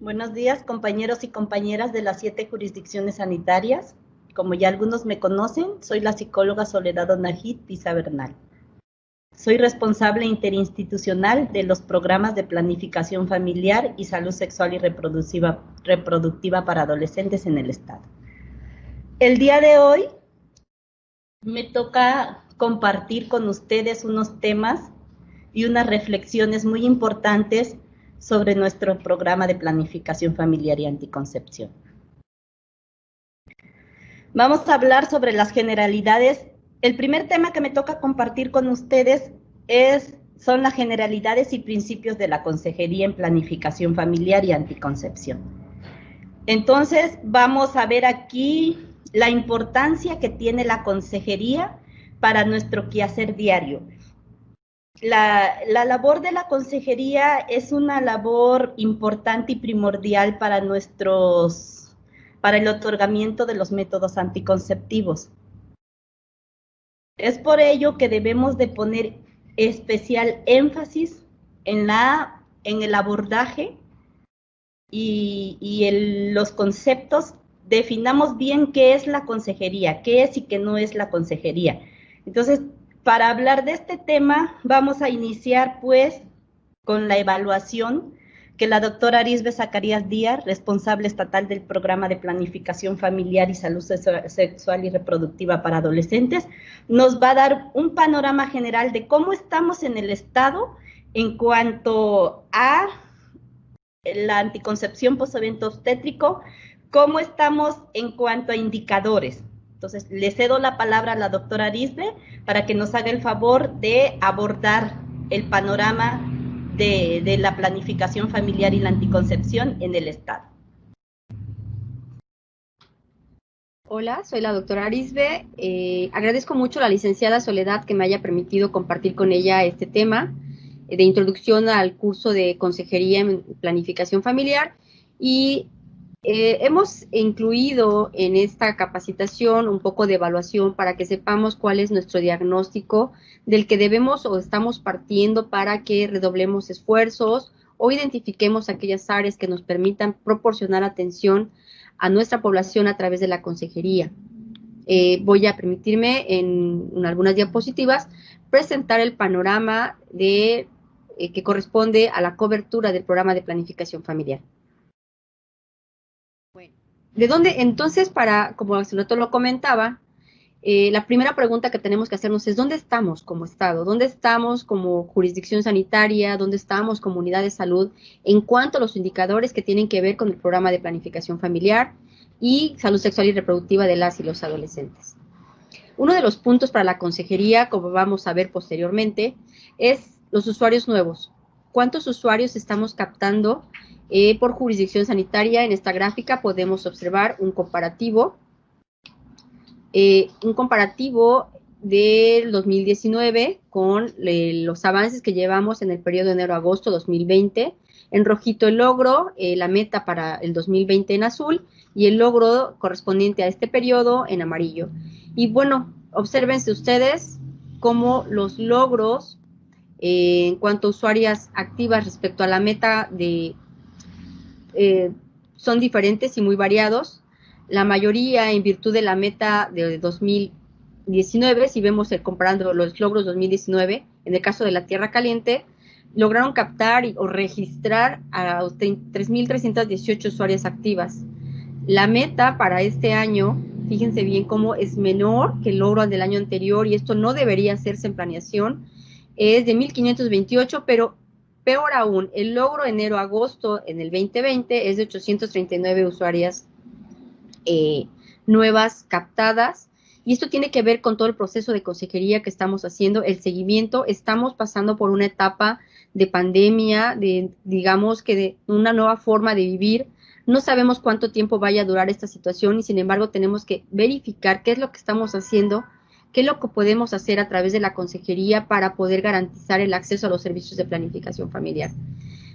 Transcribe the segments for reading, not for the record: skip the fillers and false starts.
Buenos días, compañeros y compañeras de las 7 jurisdicciones sanitarias. Como ya algunos me conocen, soy la psicóloga Soledad Onajit Pisa Bernal. Soy responsable interinstitucional de los programas de planificación familiar y salud sexual y reproductiva para adolescentes en el Estado. El día de hoy me toca compartir con ustedes unos temas y unas reflexiones muy importantes sobre nuestro programa de planificación familiar y anticoncepción. Vamos a hablar sobre las generalidades. El primer tema que me toca compartir con ustedes son las generalidades y principios de la consejería en planificación familiar y anticoncepción. Entonces, vamos a ver aquí la importancia que tiene la consejería para nuestro quehacer diario. La labor de la consejería es una labor importante y primordial para el otorgamiento de los métodos anticonceptivos. Es por ello que debemos de poner especial énfasis en el abordaje y los conceptos. Definamos bien qué es la consejería, qué es y qué no es la consejería. Entonces, para hablar de este tema, vamos a iniciar pues con la evaluación que la doctora Arisbe Zacarías Díaz, responsable estatal del Programa de Planificación Familiar y Salud Sexual y Reproductiva para Adolescentes, nos va a dar un panorama general de cómo estamos en el Estado en cuanto a la anticoncepción post-evento obstétrico, cómo estamos en cuanto a indicadores. Entonces, le cedo la palabra a la doctora Arisbe para que nos haga el favor de abordar el panorama de la planificación familiar y la anticoncepción en el Estado. Hola, soy la doctora Arisbe. Agradezco mucho a la licenciada Soledad que me haya permitido compartir con ella este tema de introducción al curso de consejería en planificación familiar y hemos incluido en esta capacitación un poco de evaluación para que sepamos cuál es nuestro diagnóstico del que debemos o estamos partiendo para que redoblemos esfuerzos o identifiquemos aquellas áreas que nos permitan proporcionar atención a nuestra población a través de la consejería. Voy a permitirme en algunas diapositivas presentar el panorama que corresponde a la cobertura del programa de planificación familiar. Bueno, ¿de dónde? Entonces, como el señor lo comentaba, la primera pregunta que tenemos que hacernos es ¿dónde estamos como Estado? ¿Dónde estamos como jurisdicción sanitaria? ¿Dónde estamos como unidad de salud en cuanto a los indicadores que tienen que ver con el programa de planificación familiar y salud sexual y reproductiva de las y los adolescentes? Uno de los puntos para la consejería, como vamos a ver posteriormente, es los usuarios nuevos. ¿Cuántos usuarios estamos captando por jurisdicción sanitaria? En esta gráfica podemos observar un comparativo del 2019 con los avances que llevamos en el periodo de enero-agosto 2020. En rojito el logro, la meta para el 2020 en azul y el logro correspondiente a este periodo en amarillo. Y bueno, obsérvense ustedes cómo los logros en cuanto a usuarias activas respecto a la meta son diferentes y muy variados. La mayoría en virtud de la meta de 2019, si vemos comparando los logros 2019, en el caso de la Tierra Caliente, lograron captar o registrar a 3.318 usuarias activas. La meta para este año, fíjense bien cómo es menor que el logro del año anterior, y esto no debería hacerse en planeación, es de 1.528, pero peor aún, el logro enero-agosto en el 2020 es de 839 usuarias nuevas captadas, y esto tiene que ver con todo el proceso de consejería que estamos haciendo, el seguimiento. Estamos pasando por una etapa de pandemia, digamos que de una nueva forma de vivir. No sabemos cuánto tiempo vaya a durar esta situación y sin embargo tenemos que verificar qué es lo que estamos haciendo, qué es lo que podemos hacer a través de la consejería para poder garantizar el acceso a los servicios de planificación familiar.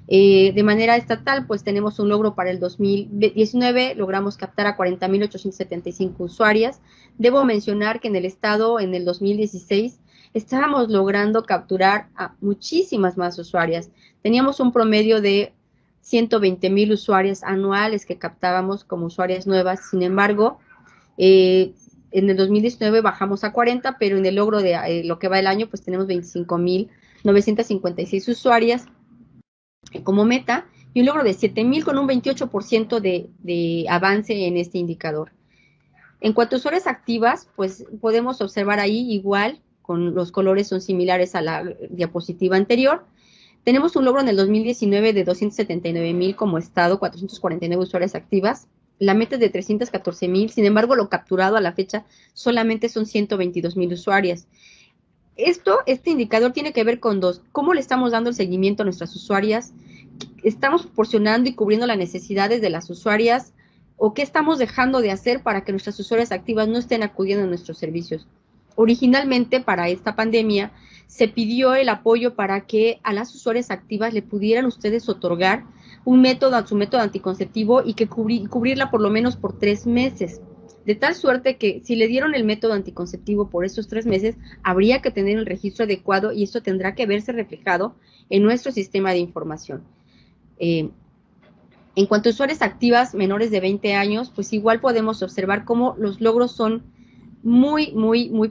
De manera estatal, pues tenemos un logro para el 2019, logramos captar a 40.875 usuarias. Debo mencionar que en el Estado, en el 2016, estábamos logrando capturar a muchísimas más usuarias. Teníamos un promedio de 120,000 usuarias anuales que captábamos como usuarias nuevas. Sin embargo, en el 2019 bajamos a 40, pero en el logro de lo que va del año, pues tenemos 25,956 usuarias como meta y un logro de 7,000 con un 28% de avance en este indicador. En cuanto a usuarias activas, pues podemos observar ahí igual, con los colores son similares a la diapositiva anterior. Tenemos un logro en el 2019 de 279,000 como estado, 449 usuarias activas. La meta es de 314,000, sin embargo, lo capturado a la fecha solamente son 122,000 usuarias. Este indicador tiene que ver con dos: cómo le estamos dando el seguimiento a nuestras usuarias, estamos proporcionando y cubriendo las necesidades de las usuarias, o qué estamos dejando de hacer para que nuestras usuarias activas no estén acudiendo a nuestros servicios. Originalmente, para esta pandemia, se pidió el apoyo para que a las usuarias activas le pudieran ustedes otorgar su método anticonceptivo y que cubrirla por lo menos por 3 meses. De tal suerte que si le dieron el método anticonceptivo por esos 3 meses, habría que tener el registro adecuado y esto tendrá que verse reflejado en nuestro sistema de información. En cuanto a usuarias activas menores de 20 años, pues igual podemos observar cómo los logros son muy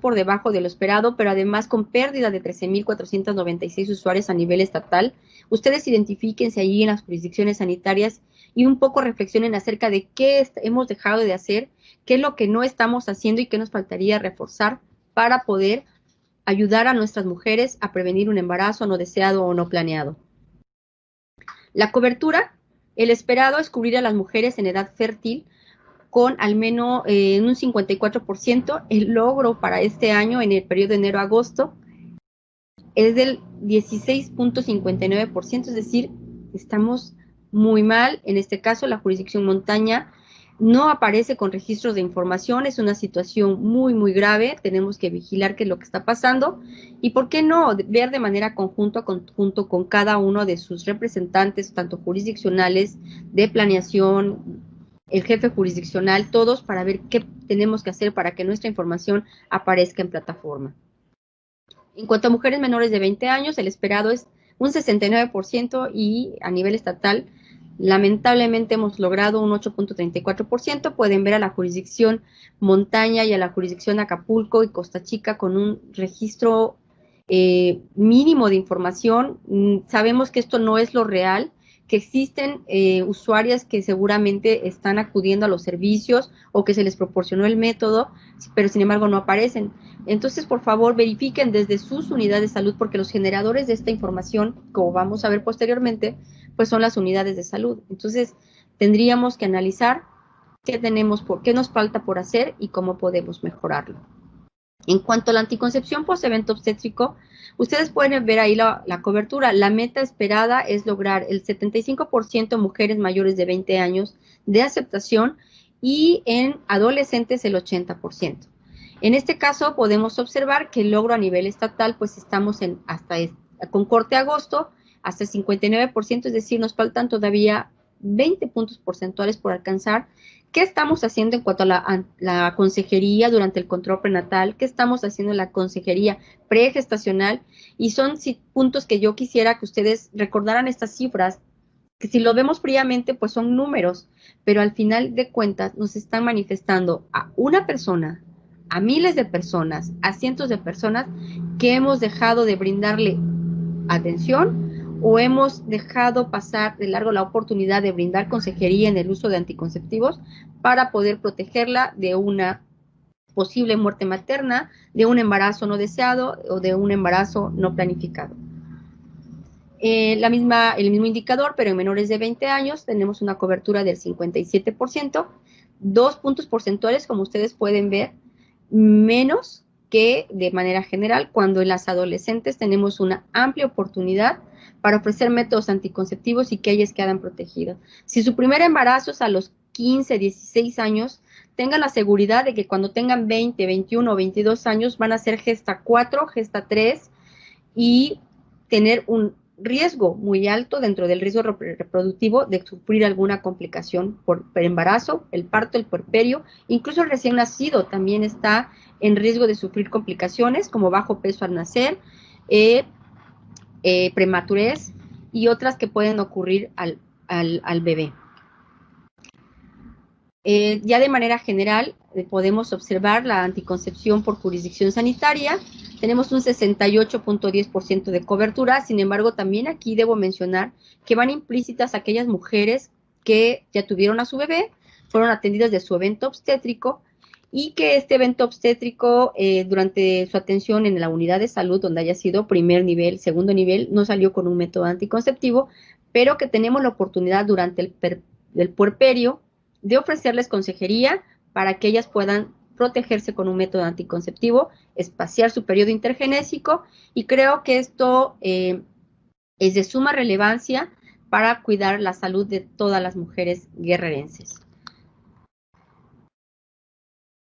por debajo de lo esperado, pero además con pérdida de 13,496 usuarios a nivel estatal. Ustedes identifíquense allí en las jurisdicciones sanitarias y un poco reflexionen acerca de qué hemos dejado de hacer, qué es lo que no estamos haciendo y qué nos faltaría reforzar para poder ayudar a nuestras mujeres a prevenir un embarazo no deseado o no planeado. La cobertura, el esperado es cubrir a las mujeres en edad fértil con al menos un 54%. El logro para este año, en el periodo de enero a agosto, es del 16,59%, es decir, estamos muy mal. En este caso, la jurisdicción montaña no aparece con registros de información, es una situación muy grave, tenemos que vigilar qué es lo que está pasando y por qué no ver de manera conjunto con cada uno de sus representantes, tanto jurisdiccionales, de planeación, el jefe jurisdiccional, todos para ver qué tenemos que hacer para que nuestra información aparezca en plataforma. En cuanto a mujeres menores de 20 años, el esperado es un 69% y a nivel estatal, lamentablemente hemos logrado un 8,34%. Pueden ver a la jurisdicción montaña y a la jurisdicción Acapulco y Costa Chica con un registro mínimo de información. Sabemos que esto no es lo real, que existen usuarias que seguramente están acudiendo a los servicios o que se les proporcionó el método, pero sin embargo no aparecen. Entonces, por favor, verifiquen desde sus unidades de salud, porque los generadores de esta información, como vamos a ver posteriormente, pues son las unidades de salud. Entonces, tendríamos que analizar qué tenemos, qué nos falta por hacer y cómo podemos mejorarlo. En cuanto a la anticoncepción post-evento obstétrico, ustedes pueden ver ahí la cobertura. La meta esperada es lograr el 75% mujeres mayores de 20 años de aceptación y en adolescentes el 80%. En este caso podemos observar que el logro a nivel estatal, pues estamos con corte a agosto hasta el 59%, es decir, nos faltan todavía 20 puntos porcentuales por alcanzar. ¿Qué estamos haciendo en cuanto a la consejería durante el control prenatal? ¿Qué estamos haciendo en la consejería pregestacional? Y son puntos que yo quisiera que ustedes recordaran estas cifras, que si lo vemos fríamente, pues son números, pero al final de cuentas nos están manifestando a una persona, a miles de personas, a cientos de personas que hemos dejado de brindarle atención o hemos dejado pasar de largo la oportunidad de brindar consejería en el uso de anticonceptivos para poder protegerla de una posible muerte materna, de un embarazo no deseado o de un embarazo no planificado. El mismo indicador, pero en menores de 20 años tenemos una cobertura del 57%, 2 puntos porcentuales, como ustedes pueden ver, menos que de manera general, cuando en las adolescentes tenemos una amplia oportunidad para ofrecer métodos anticonceptivos y que ellas quedan protegidas. Si su primer embarazo es a los 15, 16 años, tengan la seguridad de que cuando tengan 20, 21 o 22 años van a ser gesta 4, gesta 3 y tener un riesgo muy alto dentro del riesgo reproductivo de sufrir alguna complicación por embarazo, el parto, el puerperio, incluso el recién nacido también está en riesgo de sufrir complicaciones como bajo peso al nacer, prematurez y otras que pueden ocurrir al al bebé. Ya de manera general, podemos observar la anticoncepción por jurisdicción sanitaria. Tenemos un 68.10% de cobertura. Sin embargo, también aquí debo mencionar que van implícitas aquellas mujeres que ya tuvieron a su bebé, fueron atendidas de su evento obstétrico y que este evento obstétrico, durante su atención en la unidad de salud, donde haya sido primer nivel, segundo nivel, no salió con un método anticonceptivo, pero que tenemos la oportunidad durante el puerperio de ofrecerles consejería para que ellas puedan protegerse con un método anticonceptivo, espaciar su periodo intergenésico, y creo que esto es de suma relevancia para cuidar la salud de todas las mujeres guerrerenses.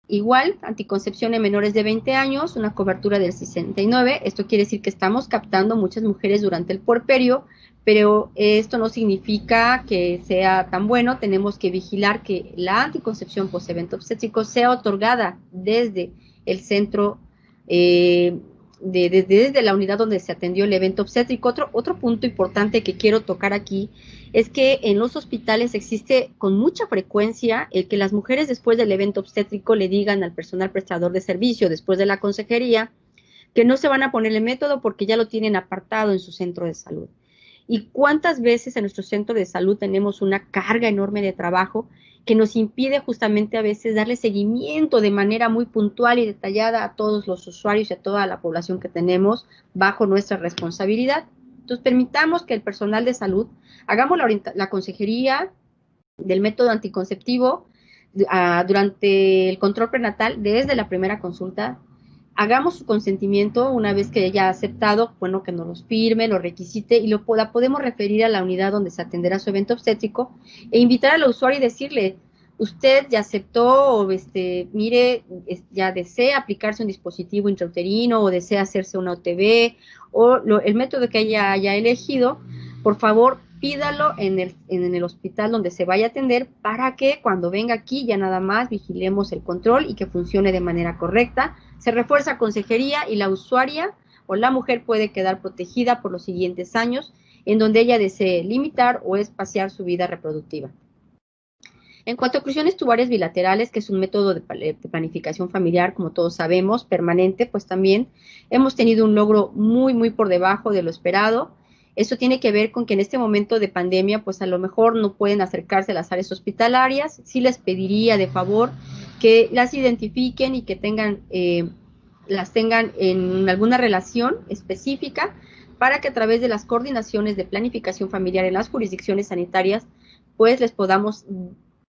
Igual, anticoncepción en menores de 20 años, una cobertura del 69%. Esto quiere decir que estamos captando muchas mujeres durante el puerperio, pero esto no significa que sea tan bueno. Tenemos que vigilar que la anticoncepción post-evento obstétrico sea otorgada desde el centro, desde la unidad donde se atendió el evento obstétrico. Otro punto importante que quiero tocar aquí es que en los hospitales existe con mucha frecuencia el que las mujeres después del evento obstétrico le digan al personal prestador de servicio, después de la consejería, que no se van a poner el método porque ya lo tienen apartado en su centro de salud. ¿Y cuántas veces en nuestro centro de salud tenemos una carga enorme de trabajo que nos impide justamente a veces darle seguimiento de manera muy puntual y detallada a todos los usuarios y a toda la población que tenemos bajo nuestra responsabilidad? Entonces, permitamos que el personal de salud hagamos la consejería del método anticonceptivo durante el control prenatal desde la primera consulta. Hagamos su consentimiento una vez que ella ha aceptado, bueno, que nos los firme, lo requisite y la podemos referir a la unidad donde se atenderá su evento obstétrico e invitar al usuario y decirle: usted ya aceptó, o mire, ya desea aplicarse un dispositivo intrauterino o desea hacerse una OTB o el método que ella haya elegido, por favor, pídalo en el hospital donde se vaya a atender para que cuando venga aquí ya nada más vigilemos el control y que funcione de manera correcta. Se refuerza consejería y la usuaria o la mujer puede quedar protegida por los siguientes años en donde ella desee limitar o espaciar su vida reproductiva. En cuanto a oclusiones tubarias bilaterales, que es un método de planificación familiar, como todos sabemos, permanente, pues también hemos tenido un logro muy, muy por debajo de lo esperado. Esto tiene que ver con que en este momento de pandemia, pues a lo mejor no pueden acercarse a las áreas hospitalarias. Sí les pediría de favor que las identifiquen y que las tengan en alguna relación específica para que a través de las coordinaciones de planificación familiar en las jurisdicciones sanitarias, pues les podamos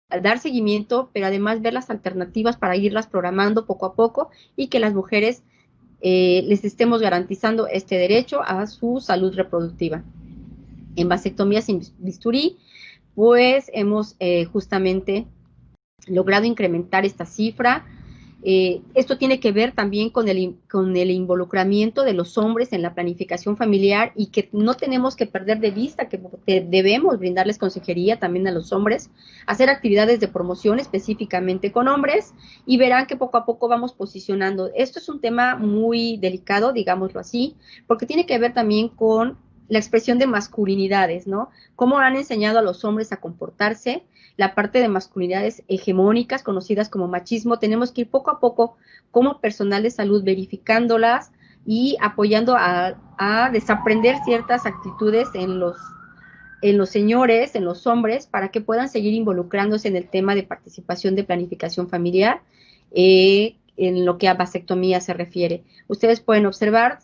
dar seguimiento, pero además ver las alternativas para irlas programando poco a poco y que las mujeres les estemos garantizando este derecho a su salud reproductiva. En vasectomía sin bisturí, pues hemos justamente logrado incrementar esta cifra. Esto tiene que ver también con el involucramiento de los hombres en la planificación familiar y que no tenemos que perder de vista que debemos brindarles consejería también a los hombres, hacer actividades de promoción específicamente con hombres y verán que poco a poco vamos posicionando. Esto es un tema muy delicado, digámoslo así, porque tiene que ver también con la expresión de masculinidades, ¿no? Cómo han enseñado a los hombres a comportarse, la parte de masculinidades hegemónicas, conocidas como machismo. Tenemos que ir poco a poco como personal de salud verificándolas y apoyando a desaprender ciertas actitudes en los señores, en los hombres, para que puedan seguir involucrándose en el tema de participación de planificación familiar, en lo que a vasectomía se refiere. Ustedes pueden observar,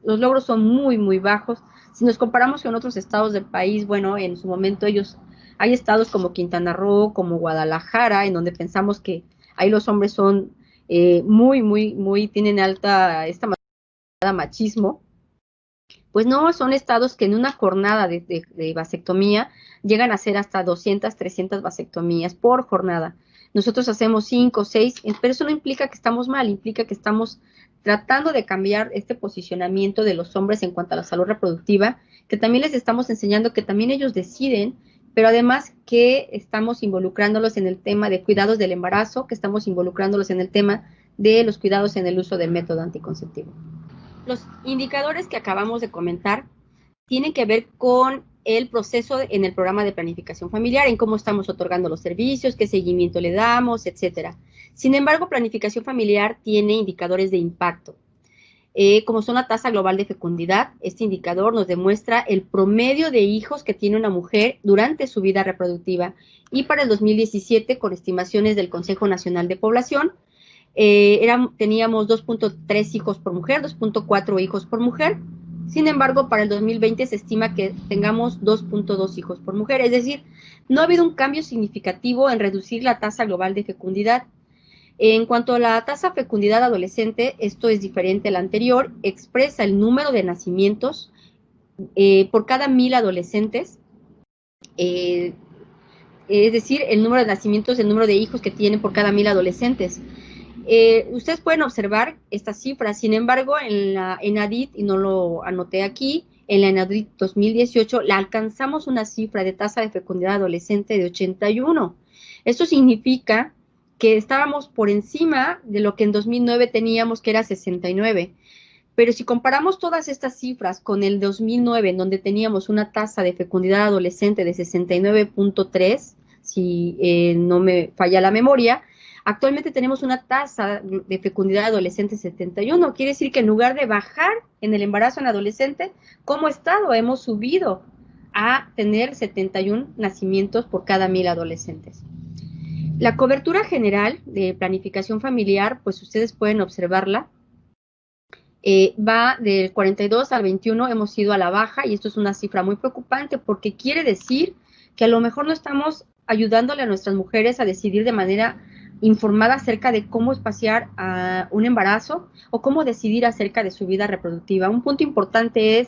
los logros son muy, muy bajos. Si nos comparamos con otros estados del país, bueno, en su momento hay estados como Quintana Roo, como Guadalajara, en donde pensamos que ahí los hombres son tienen alta machismo. Pues no, son estados que en una jornada de vasectomía llegan a hacer hasta 200, 300 vasectomías por jornada. Nosotros hacemos 5, 6, pero eso no implica que estamos mal, implica que estamos tratando de cambiar este posicionamiento de los hombres en cuanto a la salud reproductiva, que también les estamos enseñando que también ellos deciden, pero además que estamos involucrándolos en el tema de cuidados del embarazo, que estamos involucrándolos en el tema de los cuidados en el uso del método anticonceptivo. Los indicadores que acabamos de comentar tienen que ver con el proceso en el programa de planificación familiar, en cómo estamos otorgando los servicios, qué seguimiento le damos, etcétera. Sin embargo, planificación familiar tiene indicadores de impacto. Como son la tasa global de fecundidad, este indicador nos demuestra el promedio de hijos que tiene una mujer durante su vida reproductiva. Y para el 2017, con estimaciones del Consejo Nacional de Población, teníamos 2.3 hijos por mujer, 2.4 hijos por mujer. Sin embargo, para el 2020 se estima que tengamos 2.2 hijos por mujer. Es decir, no ha habido un cambio significativo en reducir la tasa global de fecundidad. En cuanto a la tasa de fecundidad adolescente, esto es diferente al anterior, expresa el número de nacimientos por cada 1000 adolescentes, es decir, el número de nacimientos, el número de hijos que tienen por cada 1000 adolescentes. Ustedes pueden observar estas cifras, sin embargo, en la ENADIT, y no lo anoté aquí, en la ENADIT 2018, la alcanzamos una cifra de tasa de fecundidad adolescente de 81. Esto significa que estábamos por encima de lo que en 2009 teníamos, que era 69. Pero si comparamos todas estas cifras con el 2009, en donde teníamos una tasa de fecundidad adolescente de 69.3, si no me falla la memoria, actualmente tenemos una tasa de fecundidad adolescente 71. Quiere decir que en lugar de bajar en el embarazo en adolescente, como estado hemos subido a tener 71 nacimientos por cada 1000 adolescentes. La cobertura general de planificación familiar, pues ustedes pueden observarla, va del 42 al 21, hemos ido a la baja, y esto es una cifra muy preocupante porque quiere decir que a lo mejor no estamos ayudándole a nuestras mujeres a decidir de manera informada acerca de cómo espaciar un embarazo o cómo decidir acerca de su vida reproductiva. Un punto importante es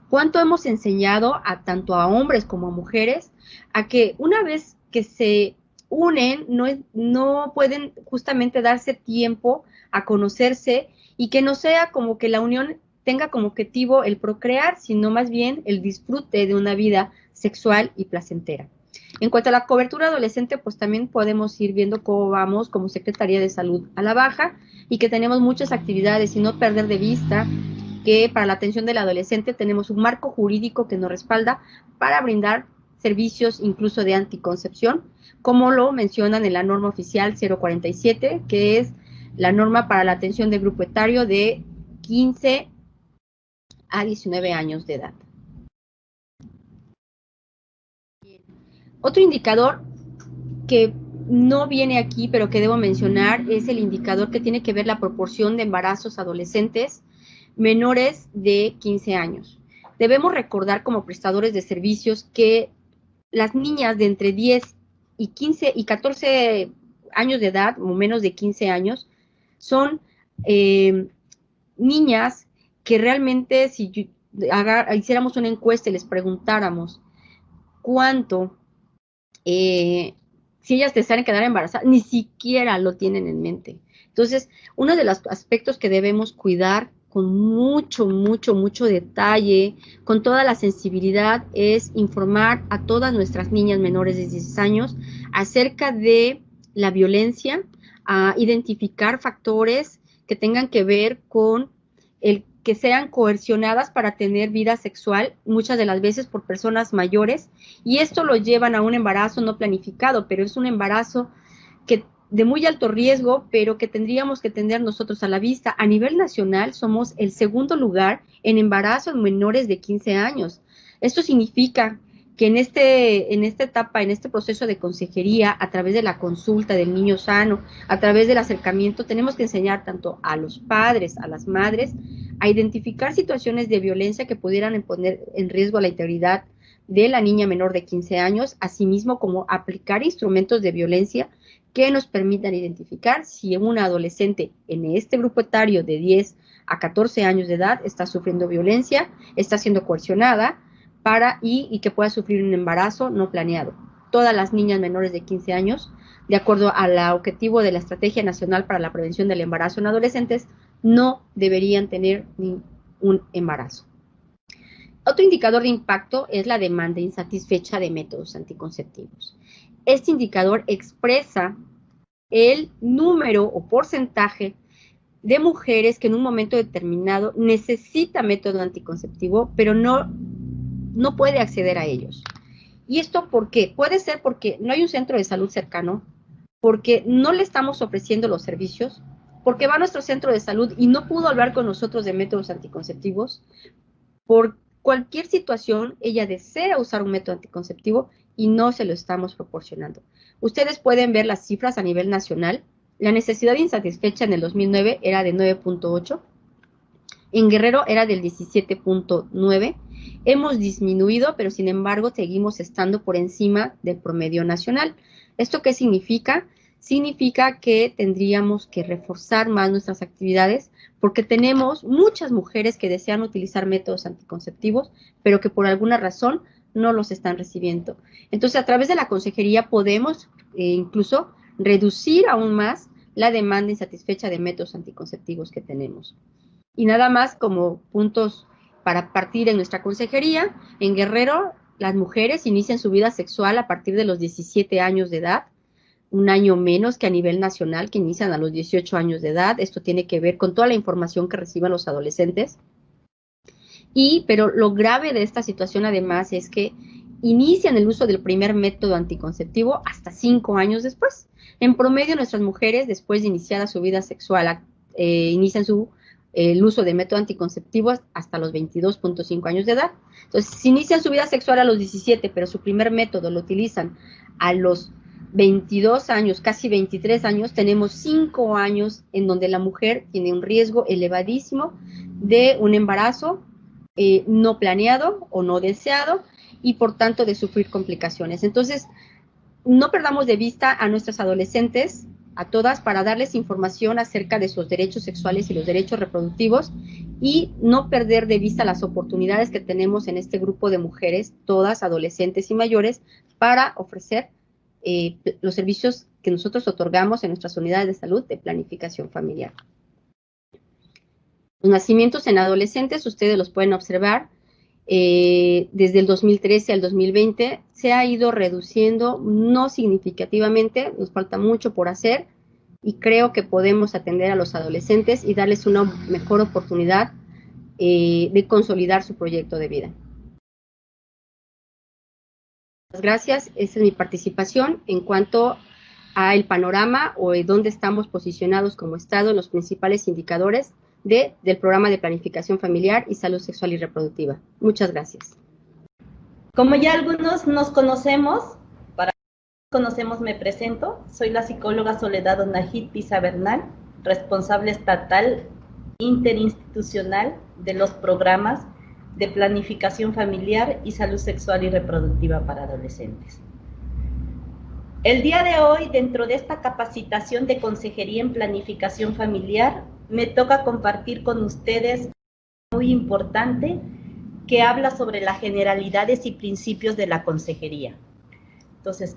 cuánto hemos enseñado a tanto a hombres como a mujeres a que una vez que se unen, no pueden justamente darse tiempo a conocerse, y que no sea como que la unión tenga como objetivo el procrear, sino más bien el disfrute de una vida sexual y placentera. En cuanto a la cobertura adolescente, pues también podemos ir viendo cómo vamos como Secretaría de Salud a la baja, y que tenemos muchas actividades, y no perder de vista que para la atención del adolescente tenemos un marco jurídico que nos respalda para brindar servicios incluso de anticoncepción, como lo mencionan en la norma oficial 047, que es la norma para la atención del grupo etario de 15 a 19 años de edad. Otro indicador que no viene aquí, pero que debo mencionar, es el indicador que tiene que ver la proporción de embarazos adolescentes menores de 15 años. Debemos recordar como prestadores de servicios que las niñas de entre 10 y 15 y 14 años de edad, o menos de 15 años, son niñas que realmente, si hiciéramos una encuesta y les preguntáramos cuánto, si ellas desean quedar embarazadas, ni siquiera lo tienen en mente. Entonces, uno de los aspectos que debemos cuidar con mucho, mucho, mucho detalle, con toda la sensibilidad, es informar a todas nuestras niñas menores de 16 años acerca de la violencia, a identificar factores que tengan que ver con el que sean coercionadas para tener vida sexual, muchas de las veces por personas mayores, y esto lo llevan a un embarazo no planificado, pero es un embarazo que de muy alto riesgo, pero que tendríamos que tener nosotros a la vista. A nivel nacional somos el segundo lugar en embarazos menores de 15 años. Esto significa que en esta etapa, en este proceso de consejería, a través de la consulta del niño sano, a través del acercamiento, tenemos que enseñar tanto a los padres, a las madres, a identificar situaciones de violencia que pudieran poner en riesgo la integridad de la niña menor de 15 años, asimismo como aplicar instrumentos de violencia que nos permitan identificar si un adolescente en este grupo etario de 10 a 14 años de edad está sufriendo violencia, está siendo coercionada y que pueda sufrir un embarazo no planeado. Todas las niñas menores de 15 años, de acuerdo al objetivo de la Estrategia Nacional para la Prevención del Embarazo en Adolescentes, no deberían tener un embarazo. Otro indicador de impacto es la demanda insatisfecha de métodos anticonceptivos. Este indicador expresa el número o porcentaje de mujeres que en un momento determinado necesita método anticonceptivo, pero no no puede acceder a ellos. ¿Y esto por qué? Puede ser porque no hay un centro de salud cercano, porque no le estamos ofreciendo los servicios, porque va a nuestro centro de salud y no pudo hablar con nosotros de métodos anticonceptivos. Por cualquier situación, ella desea usar un método anticonceptivo y no se lo estamos proporcionando. Ustedes pueden ver las cifras a nivel nacional. La necesidad insatisfecha en el 2009 era de 9.8. En Guerrero era del 17.9. Hemos disminuido, pero sin embargo seguimos estando por encima del promedio nacional. ¿Esto qué significa? Significa que tendríamos que reforzar más nuestras actividades porque tenemos muchas mujeres que desean utilizar métodos anticonceptivos, pero que por alguna razón no los están recibiendo. Entonces, a través de la consejería podemos incluso reducir aún más la demanda insatisfecha de métodos anticonceptivos que tenemos. Y nada más como puntos para partir en nuestra consejería, en Guerrero las mujeres inician su vida sexual a partir de los 17 años de edad, un año menos que a nivel nacional, que inician a los 18 años de edad. Esto tiene que ver con toda la información que reciben los adolescentes. Pero lo grave de esta situación además es que inician el uso del primer método anticonceptivo hasta 5 años después. En promedio, nuestras mujeres, después de iniciar su vida sexual, inician el uso de método anticonceptivo hasta los 22.5 años de edad. Entonces, si inician su vida sexual a los 17, pero su primer método lo utilizan a los 22 años, casi 23 años, tenemos 5 años en donde la mujer tiene un riesgo elevadísimo de un embarazo no planeado o no deseado y por tanto de sufrir complicaciones. Entonces, no perdamos de vista a nuestras adolescentes, a todas, para darles información acerca de sus derechos sexuales y los derechos reproductivos y no perder de vista las oportunidades que tenemos en este grupo de mujeres, todas adolescentes y mayores, para ofrecer los servicios que nosotros otorgamos en nuestras unidades de salud de planificación familiar. Los nacimientos en adolescentes, ustedes los pueden observar, desde el 2013 al 2020 se ha ido reduciendo, no significativamente, nos falta mucho por hacer y creo que podemos atender a los adolescentes y darles una mejor oportunidad de consolidar su proyecto de vida. Gracias, esa es mi participación en cuanto a el panorama o dónde estamos posicionados como Estado en los principales indicadores del programa de planificación familiar y salud sexual y reproductiva. Muchas gracias. Como ya algunos nos conocemos, me presento, soy la psicóloga Soledad Onajit Pisa Bernal, responsable estatal interinstitucional de los programas de planificación familiar y salud sexual y reproductiva para adolescentes. El día de hoy, dentro de esta capacitación de consejería en planificación familiar, me toca compartir con ustedes muy importante que habla sobre las generalidades y principios de la consejería. Entonces,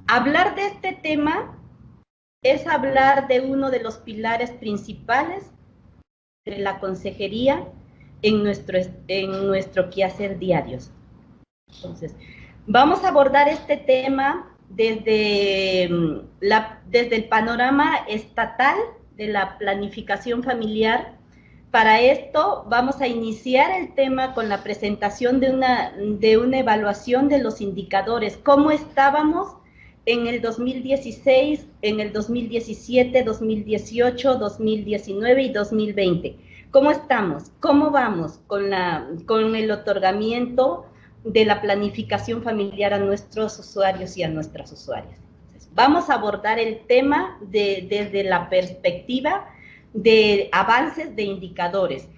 hablar de este tema es hablar de uno de los pilares principales de la consejería en nuestro quehacer diarios. Entonces, vamos a abordar este tema desde el panorama estatal de la planificación familiar. Para esto vamos a iniciar el tema con la presentación de una evaluación de los indicadores, cómo estábamos en el 2016, en el 2017, 2018, 2019 y 2020. ¿Cómo estamos? ¿Cómo vamos con el otorgamiento de la planificación familiar a nuestros usuarios y a nuestras usuarias? Entonces, vamos a abordar el tema desde la perspectiva de avances de indicadores.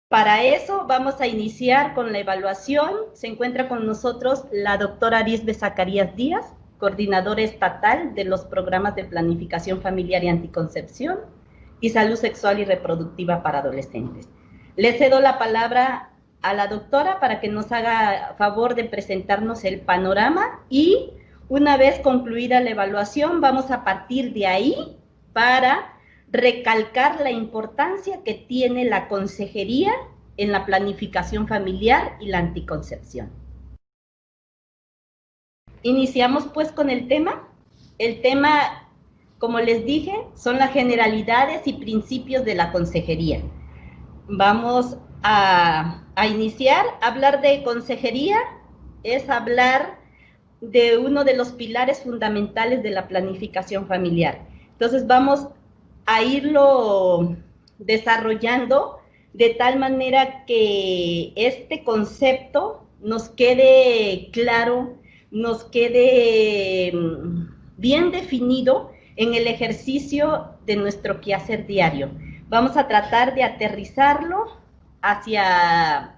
Para eso vamos a iniciar con la evaluación. Se encuentra con nosotros la doctora Arisbe Zacarías Díaz, coordinadora estatal de los programas de planificación familiar y anticoncepción y salud sexual y reproductiva para adolescentes. Le cedo la palabra a la doctora para que nos haga favor de presentarnos el panorama y una vez concluida la evaluación vamos a partir de ahí para recalcar la importancia que tiene la consejería en la planificación familiar y la anticoncepción. Iniciamos pues con el tema. El tema, como les dije, son las generalidades y principios de la consejería. Vamos a a iniciar. Hablar de consejería es hablar de uno de los pilares fundamentales de la planificación familiar. Entonces vamos a irlo desarrollando de tal manera que este concepto nos quede claro, nos quede bien definido en el ejercicio de nuestro quehacer diario. Vamos a tratar de aterrizarlo hacia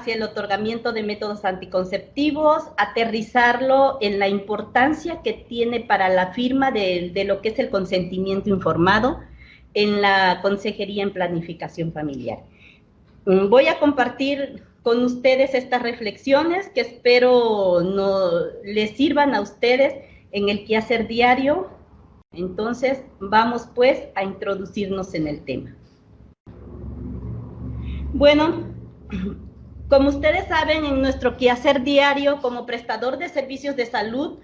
el otorgamiento de métodos anticonceptivos, aterrizarlo en la importancia que tiene para la firma de lo que es el consentimiento informado en la consejería en planificación familiar. Voy a compartir con ustedes estas reflexiones que espero les sirvan a ustedes en el quehacer diario. Entonces, vamos pues a introducirnos en el tema. Bueno, como ustedes saben, en nuestro quehacer diario como prestador de servicios de salud,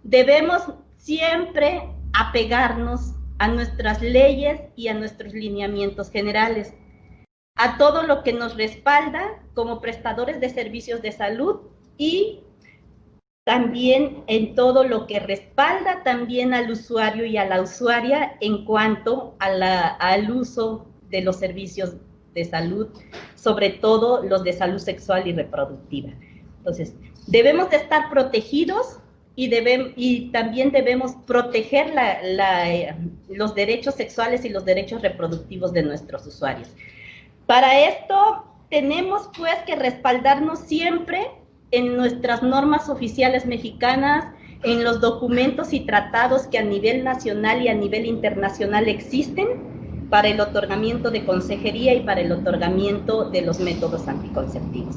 debemos siempre apegarnos a nuestras leyes y a nuestros lineamientos generales, a todo lo que nos respalda como prestadores de servicios de salud y también en todo lo que respalda también al usuario y a la usuaria en cuanto al uso de los servicios de salud, sobre todo los de salud sexual y reproductiva. Entonces, debemos de estar protegidos y también debemos proteger los derechos sexuales y los derechos reproductivos de nuestros usuarios. Para esto, tenemos pues que respaldarnos siempre en nuestras normas oficiales mexicanas, en los documentos y tratados que a nivel nacional y a nivel internacional existen para el otorgamiento de consejería y para el otorgamiento de los métodos anticonceptivos.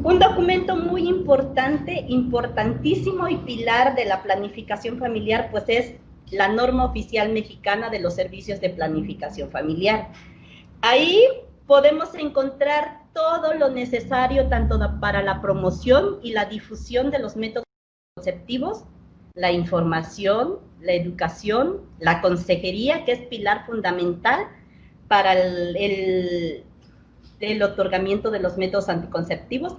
Un documento muy importante, importantísimo y pilar de la planificación familiar, pues es la norma oficial mexicana de los servicios de planificación familiar. Ahí podemos encontrar todo lo necesario tanto para la promoción y la difusión de los métodos anticonceptivos, la información, la educación, la consejería, que es pilar fundamental para el otorgamiento de los métodos anticonceptivos,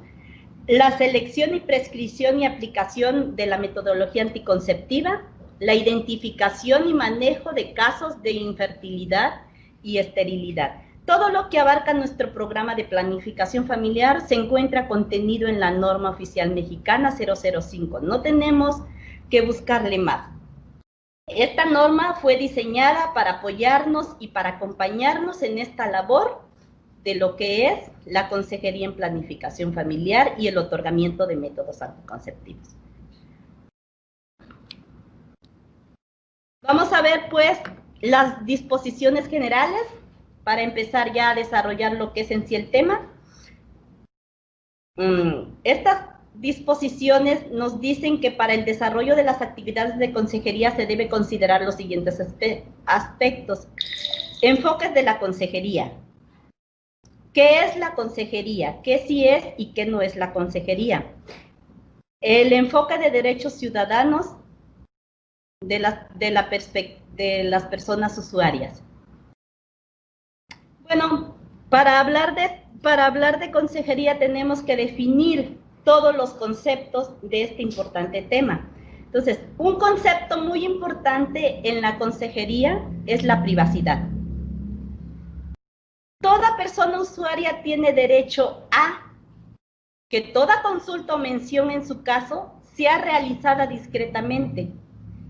la selección y prescripción y aplicación de la metodología anticonceptiva, la identificación y manejo de casos de infertilidad y esterilidad. Todo lo que abarca nuestro programa de planificación familiar se encuentra contenido en la norma oficial mexicana 005. No tenemos que buscarle más. Esta norma fue diseñada para apoyarnos y para acompañarnos en esta labor de lo que es la consejería en planificación familiar y el otorgamiento de métodos anticonceptivos. Vamos a ver pues las disposiciones generales para empezar ya a desarrollar lo que es en sí el tema. Estas disposiciones nos dicen que para el desarrollo de las actividades de consejería se debe considerar los siguientes aspectos. Enfoques de la consejería. ¿Qué es la consejería? ¿Qué sí es y qué no es la consejería? El enfoque de derechos ciudadanos de las personas usuarias. Bueno, para hablar de consejería tenemos que definir todos los conceptos de este importante tema. Entonces, un concepto muy importante en la consejería es la privacidad. Toda persona usuaria tiene derecho a que toda consulta o mención en su caso sea realizada discretamente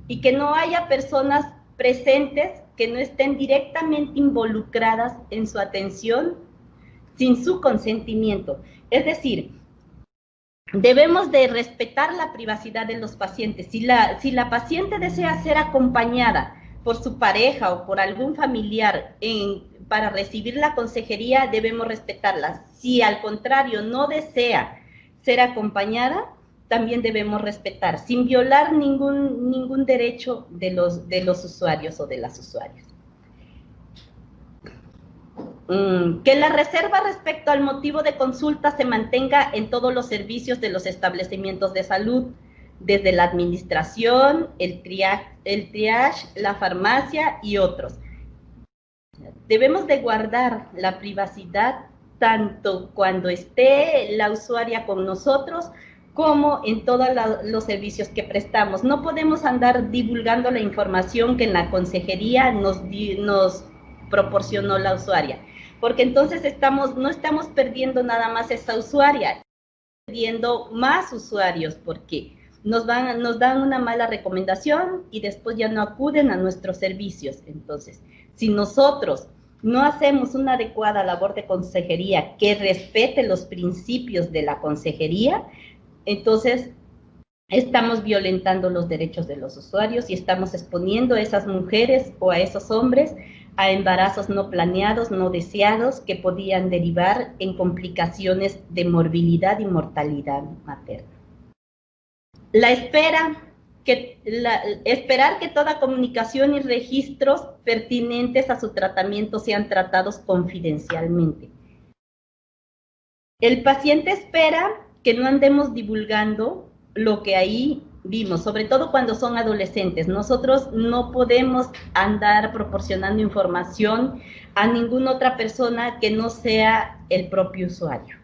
y que no haya personas presentes que no estén directamente involucradas en su atención sin su consentimiento. Es decir, debemos de respetar la privacidad de los pacientes. Si la paciente desea ser acompañada por su pareja o por algún familiar para recibir la consejería, debemos respetarla. Si al contrario no desea ser acompañada, también debemos respetar, sin violar ningún derecho de los usuarios o de las usuarias. Que la reserva respecto al motivo de consulta se mantenga en todos los servicios de los establecimientos de salud, desde la administración, el triage, la farmacia y otros. Debemos de guardar la privacidad tanto cuando esté la usuaria con nosotros, como en todos los servicios que prestamos. No podemos andar divulgando la información que en la consejería nos proporcionó la usuaria, porque entonces no estamos perdiendo nada más esa usuaria, estamos perdiendo más usuarios, porque nos dan una mala recomendación y después ya no acuden a nuestros servicios. Entonces, si nosotros no hacemos una adecuada labor de consejería que respete los principios de la consejería, entonces estamos violentando los derechos de los usuarios y estamos exponiendo a esas mujeres o a esos hombres a embarazos no planeados, no deseados, que podían derivar en complicaciones de morbilidad y mortalidad materna. Esperar que toda comunicación y registros pertinentes a su tratamiento sean tratados confidencialmente. El paciente espera que no andemos divulgando lo que ahí vimos, sobre todo cuando son adolescentes. Nosotros no podemos andar proporcionando información a ninguna otra persona que no sea el propio usuario.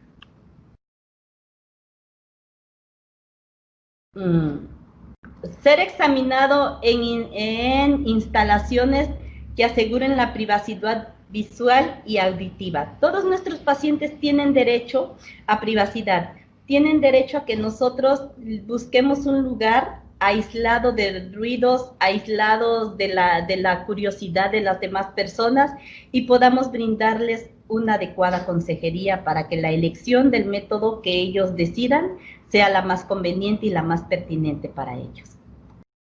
Ser examinado en instalaciones que aseguren la privacidad visual y auditiva. Todos nuestros pacientes tienen derecho a privacidad, tienen derecho a que nosotros busquemos un lugar aislado de ruidos, aislados de la curiosidad de las demás personas y podamos brindarles una adecuada consejería para que la elección del método que ellos decidan sea la más conveniente y la más pertinente para ellos.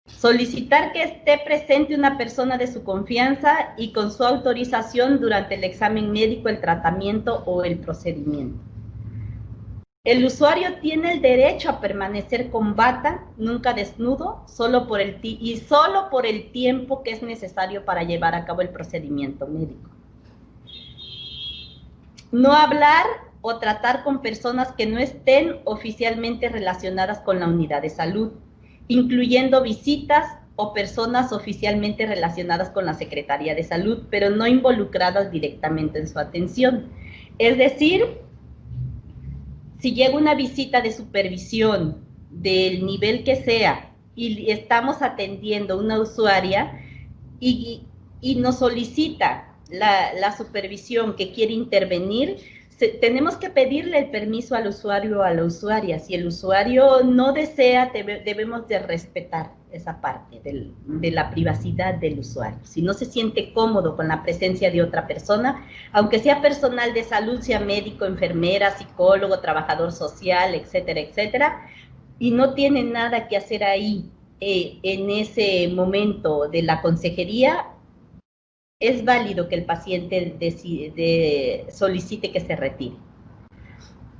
Solicitar que esté presente una persona de su confianza y con su autorización durante el examen médico, el tratamiento o el procedimiento. El usuario tiene el derecho a permanecer con bata, nunca desnudo, solo por el tiempo que es necesario para llevar a cabo el procedimiento médico. No hablar o tratar con personas que no estén oficialmente relacionadas con la unidad de salud, incluyendo visitas o personas oficialmente relacionadas con la Secretaría de Salud, pero no involucradas directamente en su atención. Es decir, si llega una visita de supervisión del nivel que sea y estamos atendiendo a una usuaria y nos solicita la supervisión que quiere intervenir, tenemos que pedirle el permiso al usuario o a la usuaria. Si el usuario no desea, debemos de respetar esa parte de la privacidad del usuario. Si no se siente cómodo con la presencia de otra persona, aunque sea personal de salud, sea médico, enfermera, psicólogo, trabajador social, etcétera, etcétera, y no tiene nada que hacer ahí en ese momento de la consejería, es válido que el paciente solicite que se retire.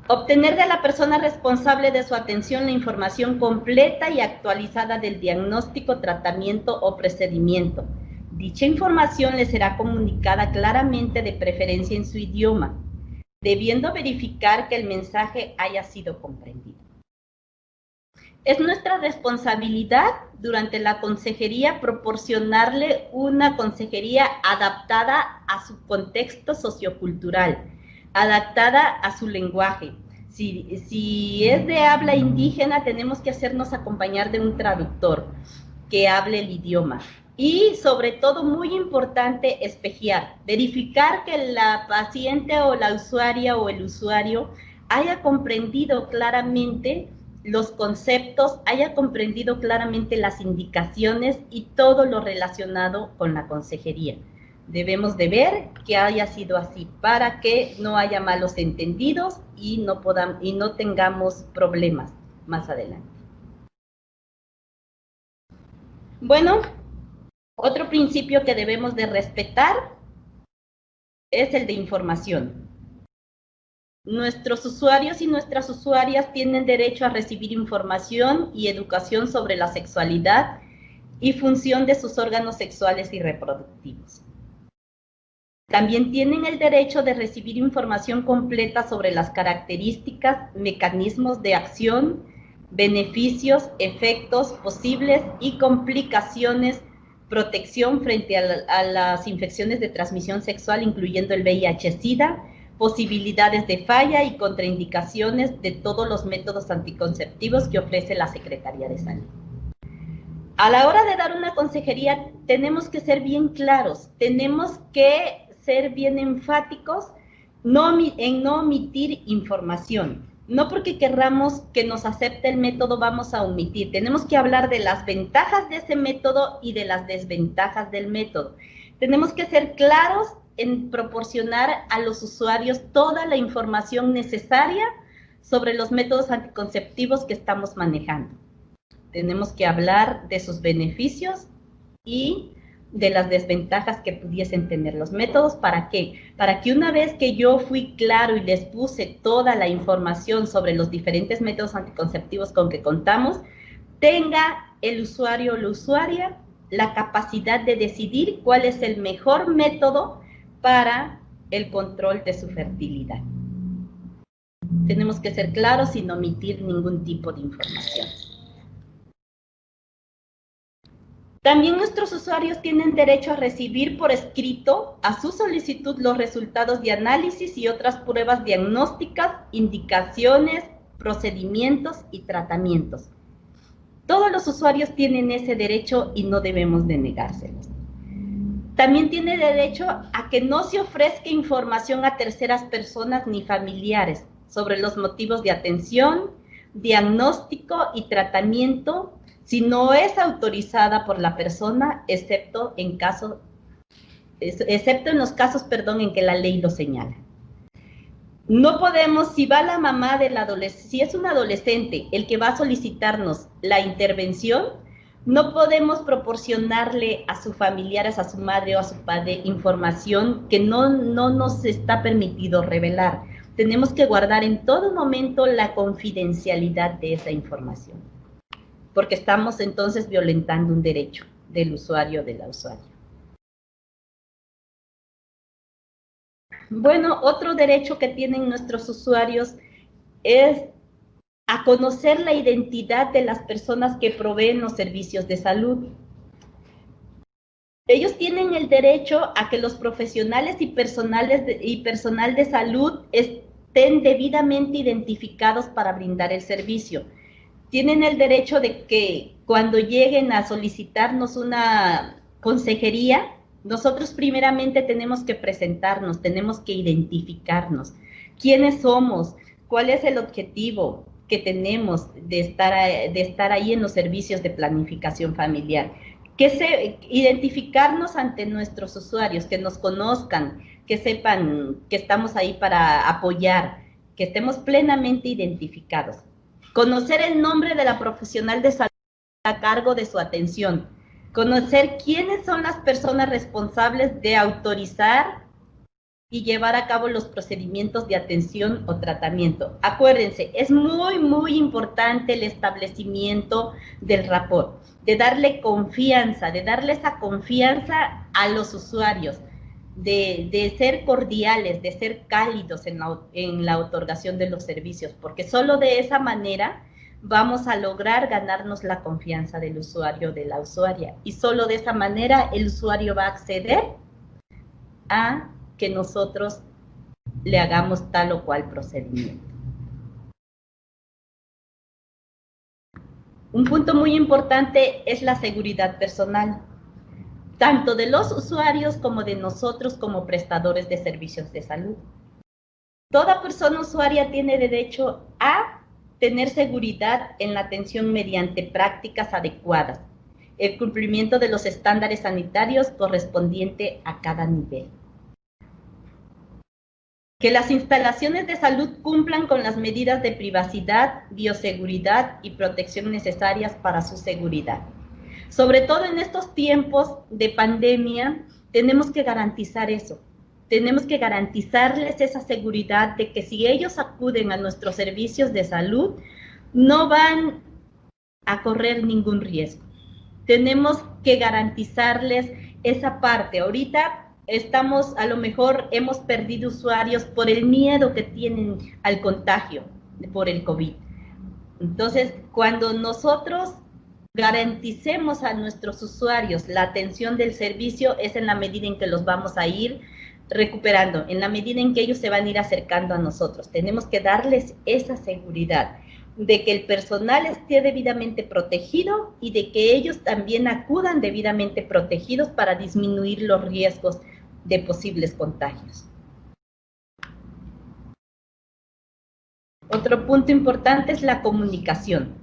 Obtener de la persona responsable de su atención la información completa y actualizada del diagnóstico, tratamiento o procedimiento. Dicha información le será comunicada claramente, de preferencia en su idioma, debiendo verificar que el mensaje haya sido comprendido. Es nuestra responsabilidad durante la consejería proporcionarle una consejería adaptada a su contexto sociocultural, adaptada a su lenguaje. Si es de habla indígena, tenemos que hacernos acompañar de un traductor que hable el idioma. Y sobre todo, muy importante, espejear, verificar que la paciente o la usuaria o el usuario haya comprendido claramente los conceptos, haya comprendido claramente las indicaciones y todo lo relacionado con la consejería. Debemos de ver que haya sido así para que no haya malos entendidos y no tengamos problemas más adelante. Bueno, otro principio que debemos de respetar es el de información. Nuestros usuarios y nuestras usuarias tienen derecho a recibir información y educación sobre la sexualidad y función de sus órganos sexuales y reproductivos. También tienen el derecho de recibir información completa sobre las características, mecanismos de acción, beneficios, efectos posibles y complicaciones, protección frente a las infecciones de transmisión sexual, incluyendo el VIH-Sida, posibilidades de falla y contraindicaciones de todos los métodos anticonceptivos que ofrece la Secretaría de Salud. A la hora de dar una consejería tenemos que ser bien claros, tenemos que ser bien enfáticos en no omitir información. No porque querramos que nos acepte el método vamos a omitir. Tenemos que hablar de las ventajas de ese método y de las desventajas del método. Tenemos que ser claros en proporcionar a los usuarios toda la información necesaria sobre los métodos anticonceptivos que estamos manejando. Tenemos que hablar de sus beneficios y de las desventajas que pudiesen tener los métodos. ¿Para qué? Para que una vez que yo fui claro y les puse toda la información sobre los diferentes métodos anticonceptivos con que contamos, tenga el usuario o la usuaria la capacidad de decidir cuál es el mejor método para el control de su fertilidad. Tenemos que ser claros sin omitir ningún tipo de información. También nuestros usuarios tienen derecho a recibir por escrito a su solicitud los resultados de análisis y otras pruebas diagnósticas, indicaciones, procedimientos y tratamientos. Todos los usuarios tienen ese derecho y no debemos de negárselos. También tiene derecho a que no se ofrezca información a terceras personas ni familiares sobre los motivos de atención, diagnóstico y tratamiento si no es autorizada por la persona, excepto en los casos en que la ley lo señala. No podemos, si va la mamá del adolescente, si es un adolescente el que va a solicitarnos la intervención, no podemos proporcionarle a sus familiares, a su madre o a su padre información que no nos está permitido revelar. Tenemos que guardar en todo momento la confidencialidad de esa información, porque estamos entonces violentando un derecho del usuario o de la usuaria. Bueno, otro derecho que tienen nuestros usuarios es a conocer la identidad de las personas que proveen los servicios de salud. Ellos tienen el derecho a que los profesionales y personal de salud estén debidamente identificados para brindar el servicio. Tienen el derecho de que cuando lleguen a solicitarnos una consejería, nosotros primeramente tenemos que presentarnos, tenemos que identificarnos. ¿Quiénes somos? ¿Cuál es el objetivo que tenemos de estar ahí en los servicios de planificación familiar? Identificarnos ante nuestros usuarios, que nos conozcan, que sepan que estamos ahí para apoyar, que estemos plenamente identificados. Conocer el nombre de la profesional de salud a cargo de su atención. Conocer quiénes son las personas responsables de autorizar y llevar a cabo los procedimientos de atención o tratamiento. Acuérdense, es muy, muy importante el establecimiento del rapport, de darle confianza, de darle esa confianza a los usuarios, de ser cordiales, de ser cálidos en la otorgación de los servicios, porque solo de esa manera vamos a lograr ganarnos la confianza del usuario o de la usuaria, y solo de esa manera el usuario va a acceder a que nosotros le hagamos tal o cual procedimiento. Un punto muy importante es la seguridad personal, tanto de los usuarios como de nosotros como prestadores de servicios de salud. Toda persona usuaria tiene derecho a tener seguridad en la atención mediante prácticas adecuadas, el cumplimiento de los estándares sanitarios correspondiente a cada nivel. Que las instalaciones de salud cumplan con las medidas de privacidad, bioseguridad y protección necesarias para su seguridad. Sobre todo en estos tiempos de pandemia, tenemos que garantizar eso. Tenemos que garantizarles esa seguridad de que si ellos acuden a nuestros servicios de salud, no van a correr ningún riesgo. Tenemos que garantizarles esa parte. Ahorita a lo mejor hemos perdido usuarios por el miedo que tienen al contagio por el COVID. Entonces, cuando nosotros garanticemos a nuestros usuarios la atención del servicio, es en la medida en que los vamos a ir recuperando, en la medida en que ellos se van a ir acercando a nosotros. Tenemos que darles esa seguridad de que el personal esté debidamente protegido y de que ellos también acudan debidamente protegidos para disminuir los riesgos de posibles contagios. Otro punto importante es la comunicación.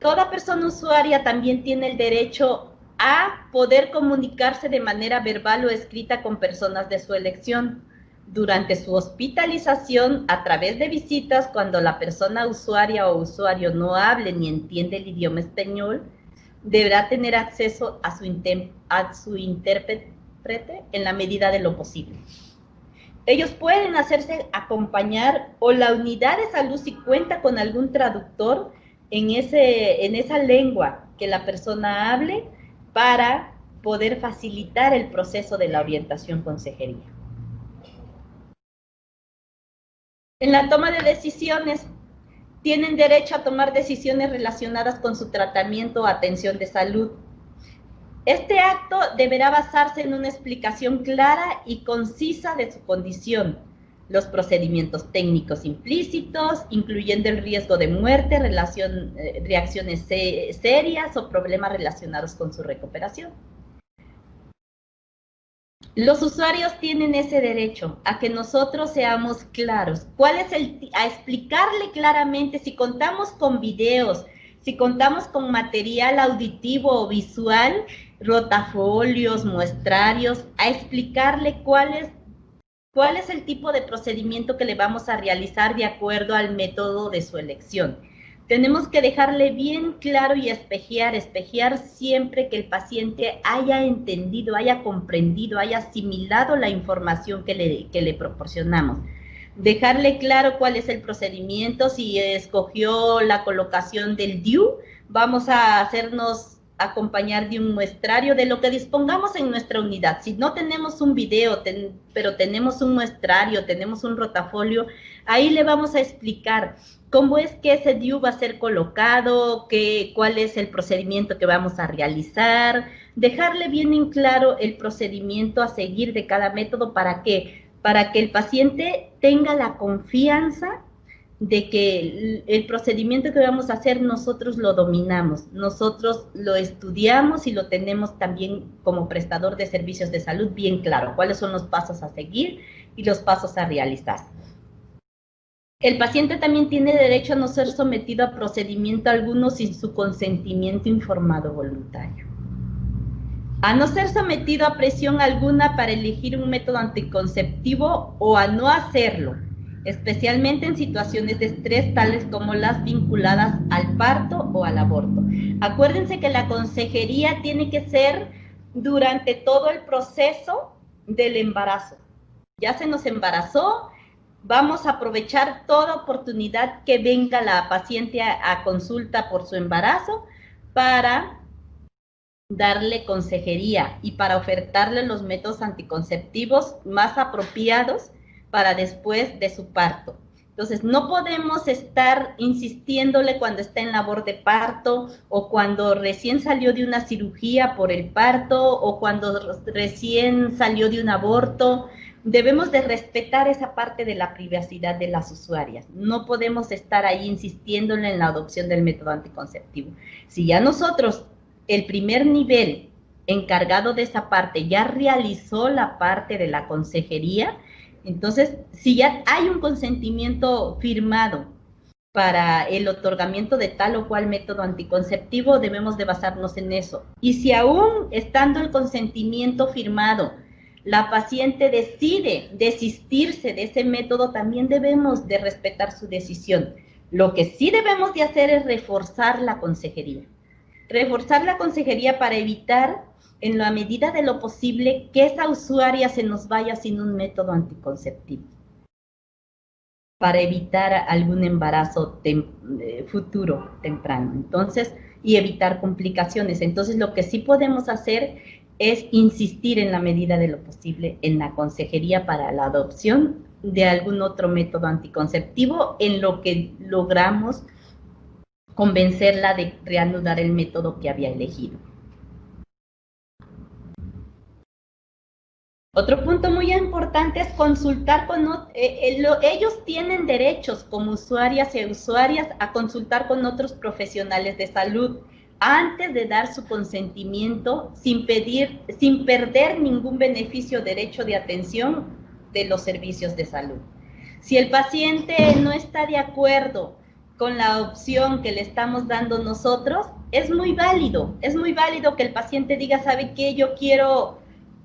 Toda persona usuaria también tiene el derecho a poder comunicarse de manera verbal o escrita con personas de su elección. Durante su hospitalización, a través de visitas, cuando la persona usuaria o usuario no hable ni entiende el idioma español, deberá tener acceso a su intérprete en la medida de lo posible. Ellos pueden hacerse acompañar o la unidad de salud, si cuenta con algún traductor en esa lengua que la persona hable, para poder facilitar el proceso de la orientación consejería. En la toma de decisiones, tienen derecho a tomar decisiones relacionadas con su tratamiento o atención de salud. Este acto deberá basarse en una explicación clara y concisa de su condición, los procedimientos técnicos implícitos, incluyendo el riesgo de muerte, reacciones serias o problemas relacionados con su recuperación. Los usuarios tienen ese derecho a que nosotros seamos claros. A explicarle claramente, si contamos con videos, si contamos con material auditivo o visual, rotafolios, muestrarios, a explicarle cuál es el tipo de procedimiento que le vamos a realizar de acuerdo al método de su elección. Tenemos que dejarle bien claro y espejear siempre que el paciente haya entendido, haya comprendido, haya asimilado la información que le proporcionamos. Dejarle claro cuál es el procedimiento. Si escogió la colocación del DIU, vamos a hacernos acompañar de un muestrario de lo que dispongamos en nuestra unidad. Si no tenemos un video, pero tenemos un muestrario, tenemos un rotafolio, ahí le vamos a explicar cómo es que ese DIU va a ser colocado, cuál es el procedimiento que vamos a realizar, dejarle bien en claro el procedimiento a seguir de cada método. ¿Para qué? Para que el paciente tenga la confianza de que el procedimiento que vamos a hacer nosotros lo dominamos, nosotros lo estudiamos y lo tenemos también como prestador de servicios de salud bien claro, cuáles son los pasos a seguir y los pasos a realizar. El paciente también tiene derecho a no ser sometido a procedimiento alguno sin su consentimiento informado voluntario. A no ser sometido a presión alguna para elegir un método anticonceptivo o a no hacerlo, especialmente en situaciones de estrés tales como las vinculadas al parto o al aborto. Acuérdense que la consejería tiene que ser durante todo el proceso del embarazo. Ya se nos embarazó, vamos a aprovechar toda oportunidad que venga la paciente a consulta por su embarazo para darle consejería y para ofertarle los métodos anticonceptivos más apropiados para después de su parto. Entonces, no podemos estar insistiéndole cuando está en labor de parto o cuando recién salió de una cirugía por el parto o cuando recién salió de un aborto. Debemos de respetar esa parte de la privacidad de las usuarias. No podemos estar ahí insistiéndole en la adopción del método anticonceptivo. Si ya nosotros, el primer nivel encargado de esa parte, ya realizó la parte de la consejería, entonces, si ya hay un consentimiento firmado para el otorgamiento de tal o cual método anticonceptivo, debemos de basarnos en eso. Y si aún estando el consentimiento firmado, la paciente decide desistirse de ese método, también debemos de respetar su decisión. Lo que sí debemos de hacer es reforzar la consejería. Reforzar la consejería para evitar, en la medida de lo posible, que esa usuaria se nos vaya sin un método anticonceptivo, para evitar algún embarazo futuro, temprano. Entonces, y evitar complicaciones. Entonces, lo que sí podemos hacer es insistir en la medida de lo posible en la consejería para la adopción de algún otro método anticonceptivo en lo que logramos convencerla de reanudar el método que había elegido. Otro punto muy importante es consultar ellos tienen derechos como usuarias y usuarias a consultar con otros profesionales de salud antes de dar su consentimiento sin perder ningún beneficio o derecho de atención de los servicios de salud. Si el paciente no está de acuerdo con la opción que le estamos dando nosotros, es muy válido que el paciente diga, ¿sabe qué? Yo quiero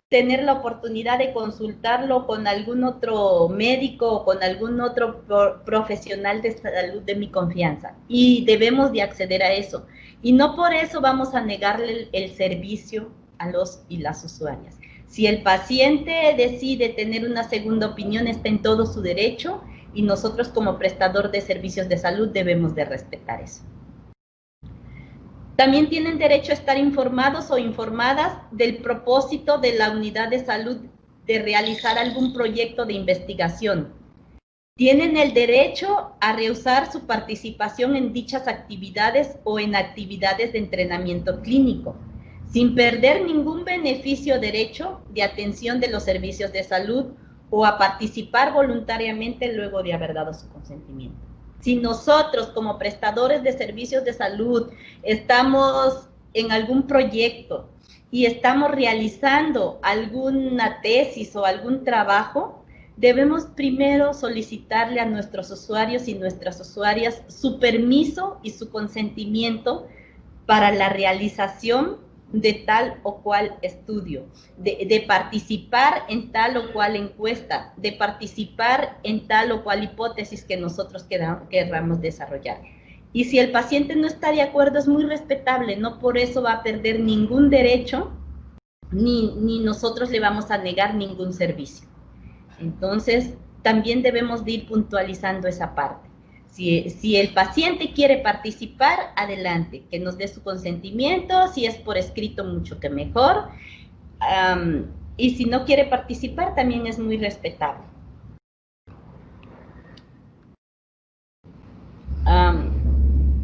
tener la oportunidad de consultarlo con algún otro médico o con algún otro profesional de salud de mi confianza. Y debemos de acceder a eso. Y no por eso vamos a negarle el servicio a los y las usuarias. Si el paciente decide tener una segunda opinión, está en todo su derecho y nosotros como prestador de servicios de salud debemos de respetar eso. También tienen derecho a estar informados o informadas del propósito de la unidad de salud de realizar algún proyecto de investigación. Tienen el derecho a rehusar su participación en dichas actividades o en actividades de entrenamiento clínico, sin perder ningún beneficio o derecho de atención de los servicios de salud o a participar voluntariamente luego de haber dado su consentimiento. Si nosotros como prestadores de servicios de salud estamos en algún proyecto y estamos realizando alguna tesis o algún trabajo, debemos primero solicitarle a nuestros usuarios y nuestras usuarias su permiso y su consentimiento para la realización de tal o cual estudio, de participar en tal o cual encuesta, de participar en tal o cual hipótesis que nosotros queramos desarrollar. Y si el paciente no está de acuerdo, es muy respetable, no por eso va a perder ningún derecho, ni nosotros le vamos a negar ningún servicio. Entonces, también debemos de ir puntualizando esa parte. Si el paciente quiere participar, adelante, que nos dé su consentimiento, si es por escrito, mucho que mejor. Y si no quiere participar, también es muy respetable.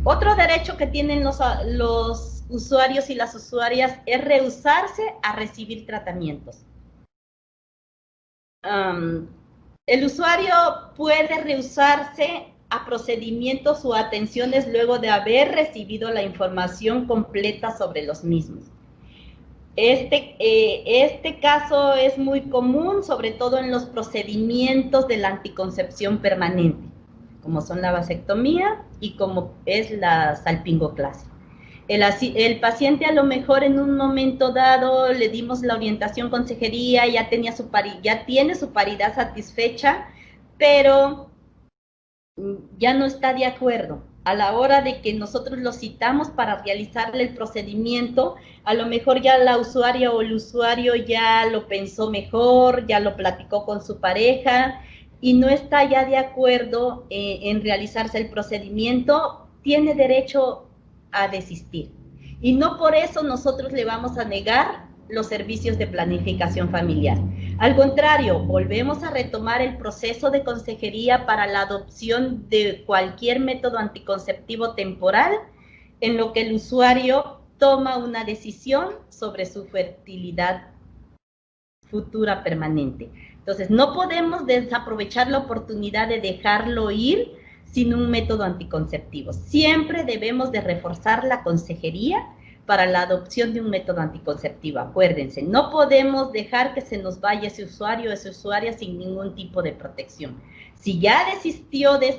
Otro derecho que tienen los usuarios y las usuarias es rehusarse a recibir tratamientos. El usuario puede rehusarse a procedimientos o atenciones luego de haber recibido la información completa sobre los mismos. Este caso es muy común, sobre todo en los procedimientos de la anticoncepción permanente, como son la vasectomía y como es la salpingoclasia. El paciente a lo mejor en un momento dado le dimos la orientación consejería, ya tiene su paridad satisfecha, pero ya no está de acuerdo. A la hora de que nosotros lo citamos para realizarle el procedimiento, a lo mejor ya la usuaria o el usuario ya lo pensó mejor, ya lo platicó con su pareja y no está ya de acuerdo en realizarse el procedimiento, tiene derecho a desistir. Y no por eso nosotros le vamos a negar los servicios de planificación familiar. Al contrario, volvemos a retomar el proceso de consejería para la adopción de cualquier método anticonceptivo temporal, en lo que el usuario toma una decisión sobre su fertilidad futura permanente. Entonces, no podemos desaprovechar la oportunidad de dejarlo ir sin un método anticonceptivo. Siempre debemos de reforzar la consejería para la adopción de un método anticonceptivo. Acuérdense, no podemos dejar que se nos vaya ese usuario o esa usuaria sin ningún tipo de protección. Si ya desistió de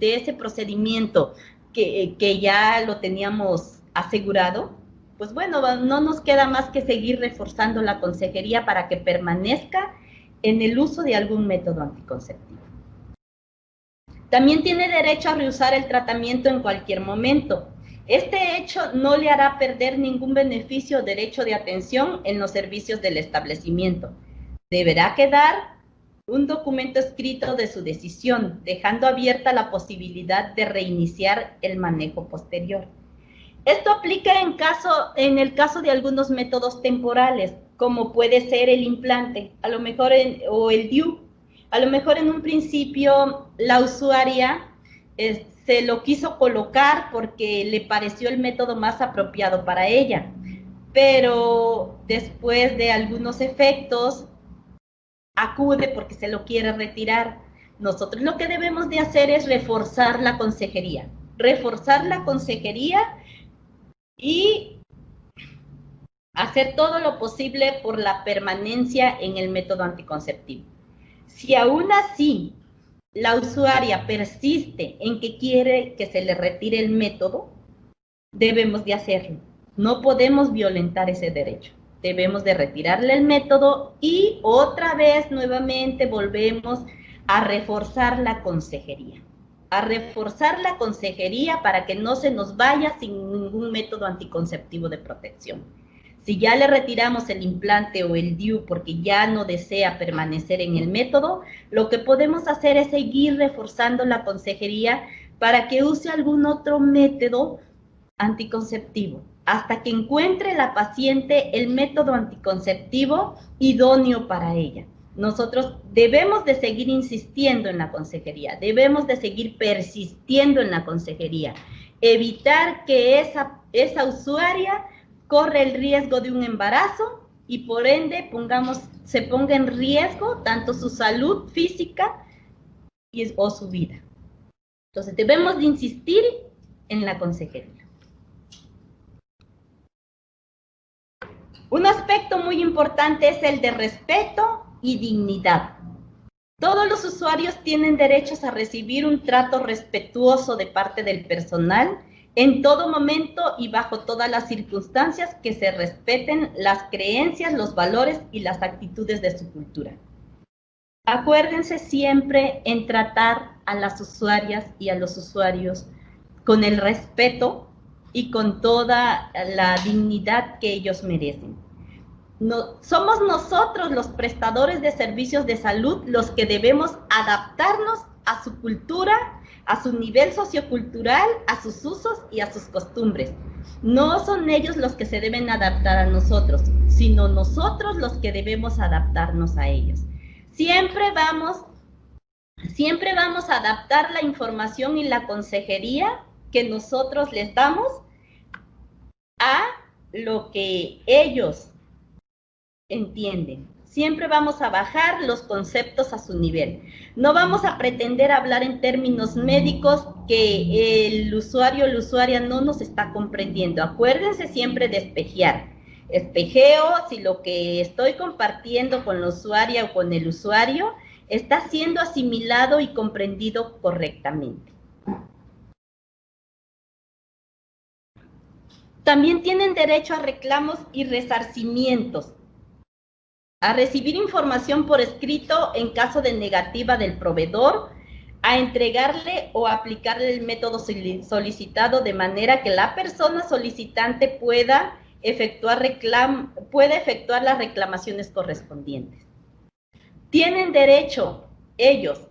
ese procedimiento que ya lo teníamos asegurado, pues bueno, no nos queda más que seguir reforzando la consejería para que permanezca en el uso de algún método anticonceptivo. También tiene derecho a rehusar el tratamiento en cualquier momento. Este hecho no le hará perder ningún beneficio o derecho de atención en los servicios del establecimiento. Deberá quedar un documento escrito de su decisión, dejando abierta la posibilidad de reiniciar el manejo posterior. Esto aplica en el caso de algunos métodos temporales, como puede ser el implante, a lo mejor o el DIU. A lo mejor en un principio la usuaria se lo quiso colocar porque le pareció el método más apropiado para ella, pero después de algunos efectos acude porque se lo quiere retirar. Nosotros lo que debemos de hacer es reforzar la consejería y hacer todo lo posible por la permanencia en el método anticonceptivo. Si aún así la usuaria persiste en que quiere que se le retire el método, debemos de hacerlo. No podemos violentar ese derecho. Debemos de retirarle el método y otra vez nuevamente volvemos a reforzar la consejería. Para que no se nos vaya sin ningún método anticonceptivo de protección. Si ya le retiramos el implante o el DIU porque ya no desea permanecer en el método, lo que podemos hacer es seguir reforzando la consejería para que use algún otro método anticonceptivo, hasta que encuentre la paciente el método anticonceptivo idóneo para ella. Nosotros debemos de seguir insistiendo en la consejería, debemos de seguir persistiendo en la consejería, evitar que esa usuaria corre el riesgo de un embarazo y por ende se ponga en riesgo tanto su salud física o su vida. Entonces debemos de insistir en la consejería. Un aspecto muy importante es el de respeto y dignidad. Todos los usuarios tienen derechos a recibir un trato respetuoso de parte del personal en todo momento y bajo todas las circunstancias, que se respeten las creencias, los valores y las actitudes de su cultura. Acuérdense siempre en tratar a las usuarias y a los usuarios con el respeto y con toda la dignidad que ellos merecen. Somos nosotros los prestadores de servicios de salud los que debemos adaptarnos a su cultura, a su nivel sociocultural, a sus usos y a sus costumbres. No son ellos los que se deben adaptar a nosotros, sino nosotros los que debemos adaptarnos a ellos. Siempre vamos a adaptar la información y la consejería que nosotros les damos a lo que ellos entienden. Siempre vamos a bajar los conceptos a su nivel. No vamos a pretender hablar en términos médicos que el usuario o la usuaria no nos está comprendiendo. Acuérdense siempre de espejear. Espejeo si lo que estoy compartiendo con la usuaria o con el usuario está siendo asimilado y comprendido correctamente. También tienen derecho a reclamos y resarcimientos, a recibir información por escrito en caso de negativa del proveedor, a entregarle o aplicarle el método solicitado de manera que la persona solicitante pueda efectuar las reclamaciones correspondientes. ¿Tienen derecho ellos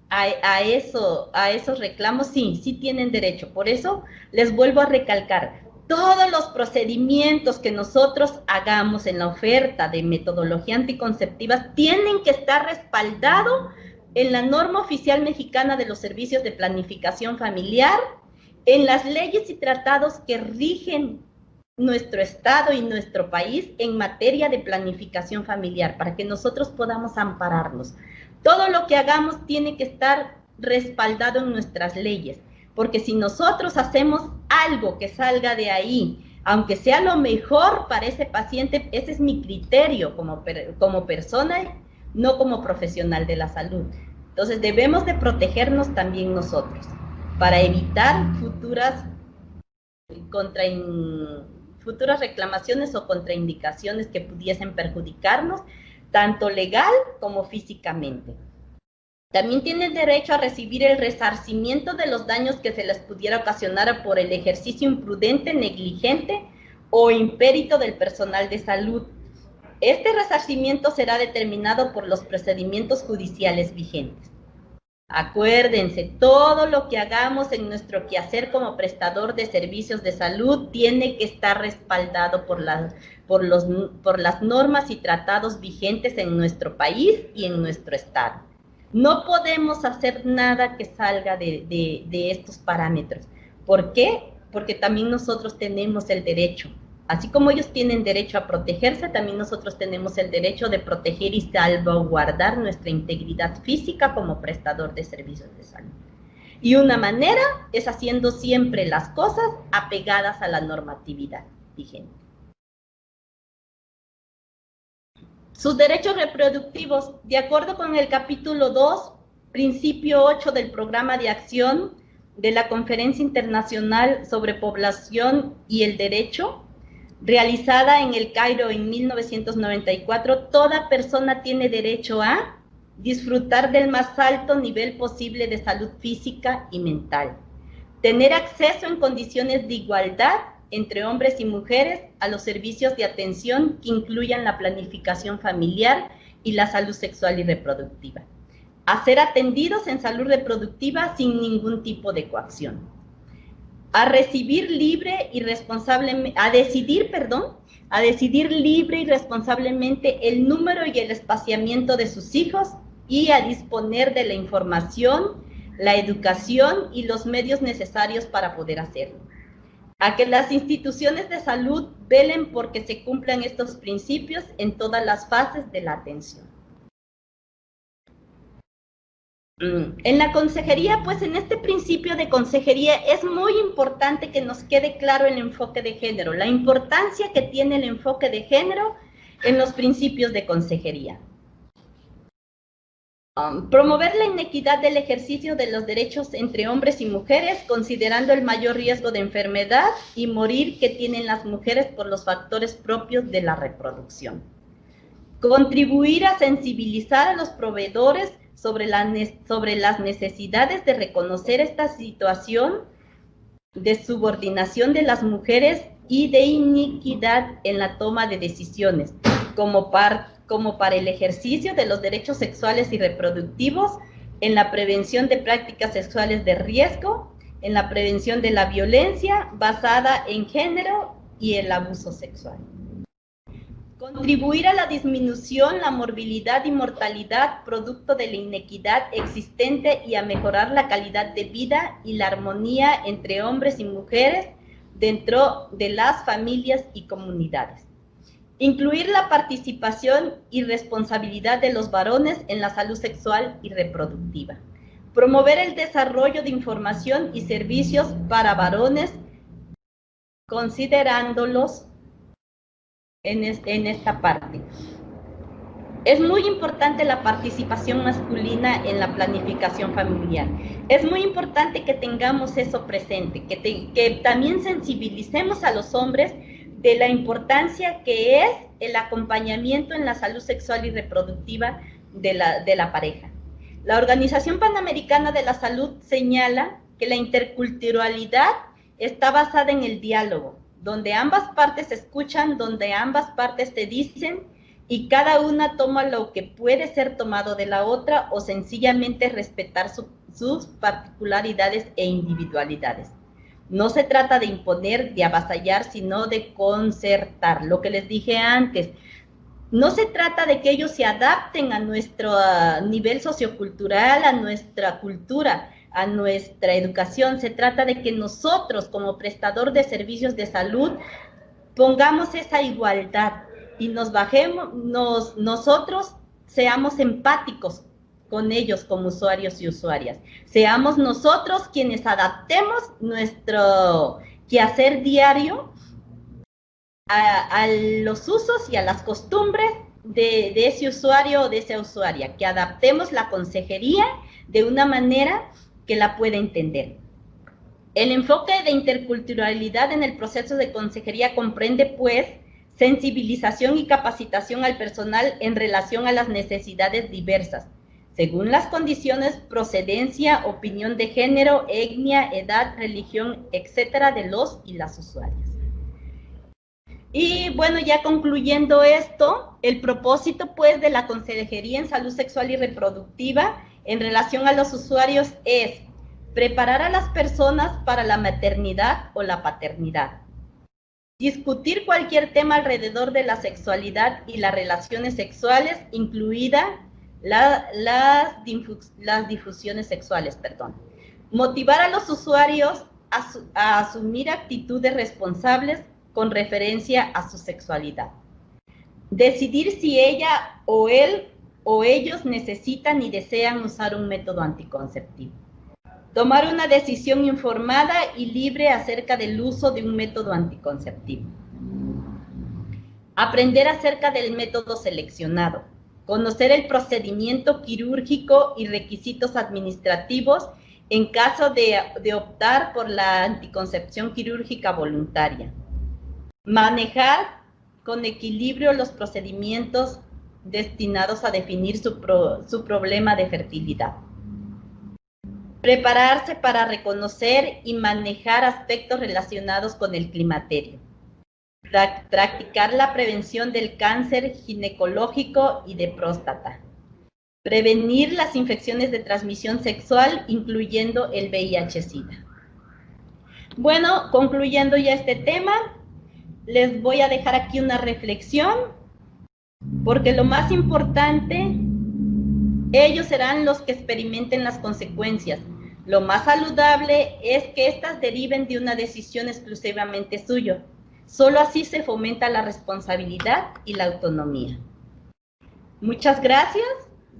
a esos reclamos? Sí tienen derecho. Por eso les vuelvo a recalcar, todos los procedimientos que nosotros hagamos en la oferta de metodología anticonceptiva tienen que estar respaldados en la norma oficial mexicana de los servicios de planificación familiar, en las leyes y tratados que rigen nuestro estado y nuestro país en materia de planificación familiar, para que nosotros podamos ampararnos. Todo lo que hagamos tiene que estar respaldado en nuestras leyes, porque si nosotros hacemos algo que salga de ahí, aunque sea lo mejor para ese paciente, ese es mi criterio como persona, no como profesional de la salud. Entonces debemos de protegernos también nosotros, para evitar futuras reclamaciones o contraindicaciones que pudiesen perjudicarnos, tanto legal como físicamente. También tienen derecho a recibir el resarcimiento de los daños que se les pudiera ocasionar por el ejercicio imprudente, negligente o impérito del personal de salud. Este resarcimiento será determinado por los procedimientos judiciales vigentes. Acuérdense, todo lo que hagamos en nuestro quehacer como prestador de servicios de salud tiene que estar respaldado por las normas y tratados vigentes en nuestro país y en nuestro estado. No podemos hacer nada que salga de estos parámetros. ¿Por qué? Porque también nosotros tenemos el derecho Así como ellos tienen derecho a protegerse, también nosotros tenemos el derecho de proteger y salvaguardar nuestra integridad física como prestador de servicios de salud. Y una manera es haciendo siempre las cosas apegadas a la normatividad vigente. Sus derechos reproductivos, de acuerdo con el capítulo 2, principio 8 del programa de acción de la Conferencia Internacional sobre Población y el Derecho, realizada en El Cairo en 1994, toda persona tiene derecho a disfrutar del más alto nivel posible de salud física y mental, tener acceso en condiciones de igualdad entre hombres y mujeres a los servicios de atención que incluyan la planificación familiar y la salud sexual y reproductiva, a ser atendidos en salud reproductiva sin ningún tipo de coacción, a decidir libre y responsablemente el número y el espaciamiento de sus hijos y a disponer de la información, la educación y los medios necesarios para poder hacerlo. A que las instituciones de salud velen porque se cumplan estos principios en todas las fases de la atención. En la consejería, pues en este principio de consejería es muy importante que nos quede claro el enfoque de género, la importancia que tiene el enfoque de género en los principios de consejería. Promover la inequidad del ejercicio de los derechos entre hombres y mujeres, considerando el mayor riesgo de enfermedad y morir que tienen las mujeres por los factores propios de la reproducción. Contribuir a sensibilizar a los proveedores sobre las necesidades de reconocer esta situación de subordinación de las mujeres y de iniquidad en la toma de decisiones, como para el ejercicio de los derechos sexuales y reproductivos, en la prevención de prácticas sexuales de riesgo, en la prevención de la violencia basada en género y el abuso sexual. Contribuir a la disminución, la morbilidad y mortalidad producto de la inequidad existente y a mejorar la calidad de vida y la armonía entre hombres y mujeres dentro de las familias y comunidades. Incluir la participación y responsabilidad de los varones en la salud sexual y reproductiva. Promover el desarrollo de información y servicios para varones, considerándolos en esta parte. Es muy importante la participación masculina en la planificación familiar. Es muy importante que tengamos eso presente, que también sensibilicemos a los hombres de la importancia que es el acompañamiento en la salud sexual y reproductiva de la pareja. La Organización Panamericana de la Salud señala que la interculturalidad está basada en el diálogo, donde ambas partes escuchan, donde ambas partes te dicen y cada una toma lo que puede ser tomado de la otra o sencillamente respetar sus particularidades e individualidades. No se trata de imponer, de avasallar, sino de concertar. Lo que les dije antes, no se trata de que ellos se adapten a nuestro nivel sociocultural, a nuestra cultura, a nuestra educación. Se trata de que nosotros, como prestador de servicios de salud, pongamos esa igualdad y nosotros seamos empáticos con ellos como usuarios y usuarias. Seamos nosotros quienes adaptemos nuestro quehacer diario a los usos y a las costumbres de ese usuario o de esa usuaria, que adaptemos la consejería de una manera que la pueda entender. El enfoque de interculturalidad en el proceso de consejería comprende, pues, sensibilización y capacitación al personal en relación a las necesidades diversas, según las condiciones, procedencia, opinión de género, etnia, edad, religión, etcétera, de los y las usuarias. Y bueno, ya concluyendo esto, el propósito, pues, de la consejería en salud sexual y reproductiva en relación a los usuarios es preparar a las personas para la maternidad o la paternidad, discutir cualquier tema alrededor de la sexualidad y las relaciones sexuales, incluida las difusiones sexuales, motivar a los usuarios a asumir actitudes responsables con referencia a su sexualidad. Decidir si ella o él o ellos necesitan y desean usar un método anticonceptivo. Tomar una decisión informada y libre acerca del uso de un método anticonceptivo. Aprender acerca del método seleccionado. Conocer el procedimiento quirúrgico y requisitos administrativos en caso de optar por la anticoncepción quirúrgica voluntaria. Manejar con equilibrio los procedimientos destinados a definir su problema de fertilidad. Prepararse para reconocer y manejar aspectos relacionados con el climaterio. Practicar la prevención del cáncer ginecológico y de próstata. Prevenir las infecciones de transmisión sexual, incluyendo el VIH-Sida. Bueno, concluyendo ya este tema, les voy a dejar aquí una reflexión, porque lo más importante, ellos serán los que experimenten las consecuencias. Lo más saludable es que éstas deriven de una decisión exclusivamente suya. Solo así se fomenta la responsabilidad y la autonomía. Muchas gracias.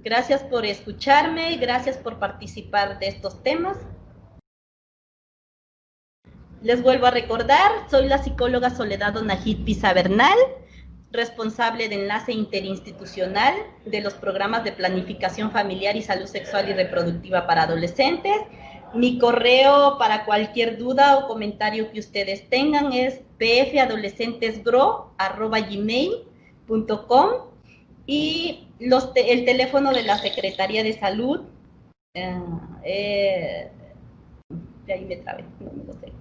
Gracias por escucharme. Gracias por participar de estos temas. Les vuelvo a recordar, soy la psicóloga Soledad Onajit Pisa Bernal, responsable de enlace interinstitucional de los programas de planificación familiar y salud sexual y reproductiva para adolescentes. Mi correo para cualquier duda o comentario que ustedes tengan es pfadolescentesgro@gmail.com y el teléfono de la Secretaría de Salud, de ahí me trabé, no me lo sé.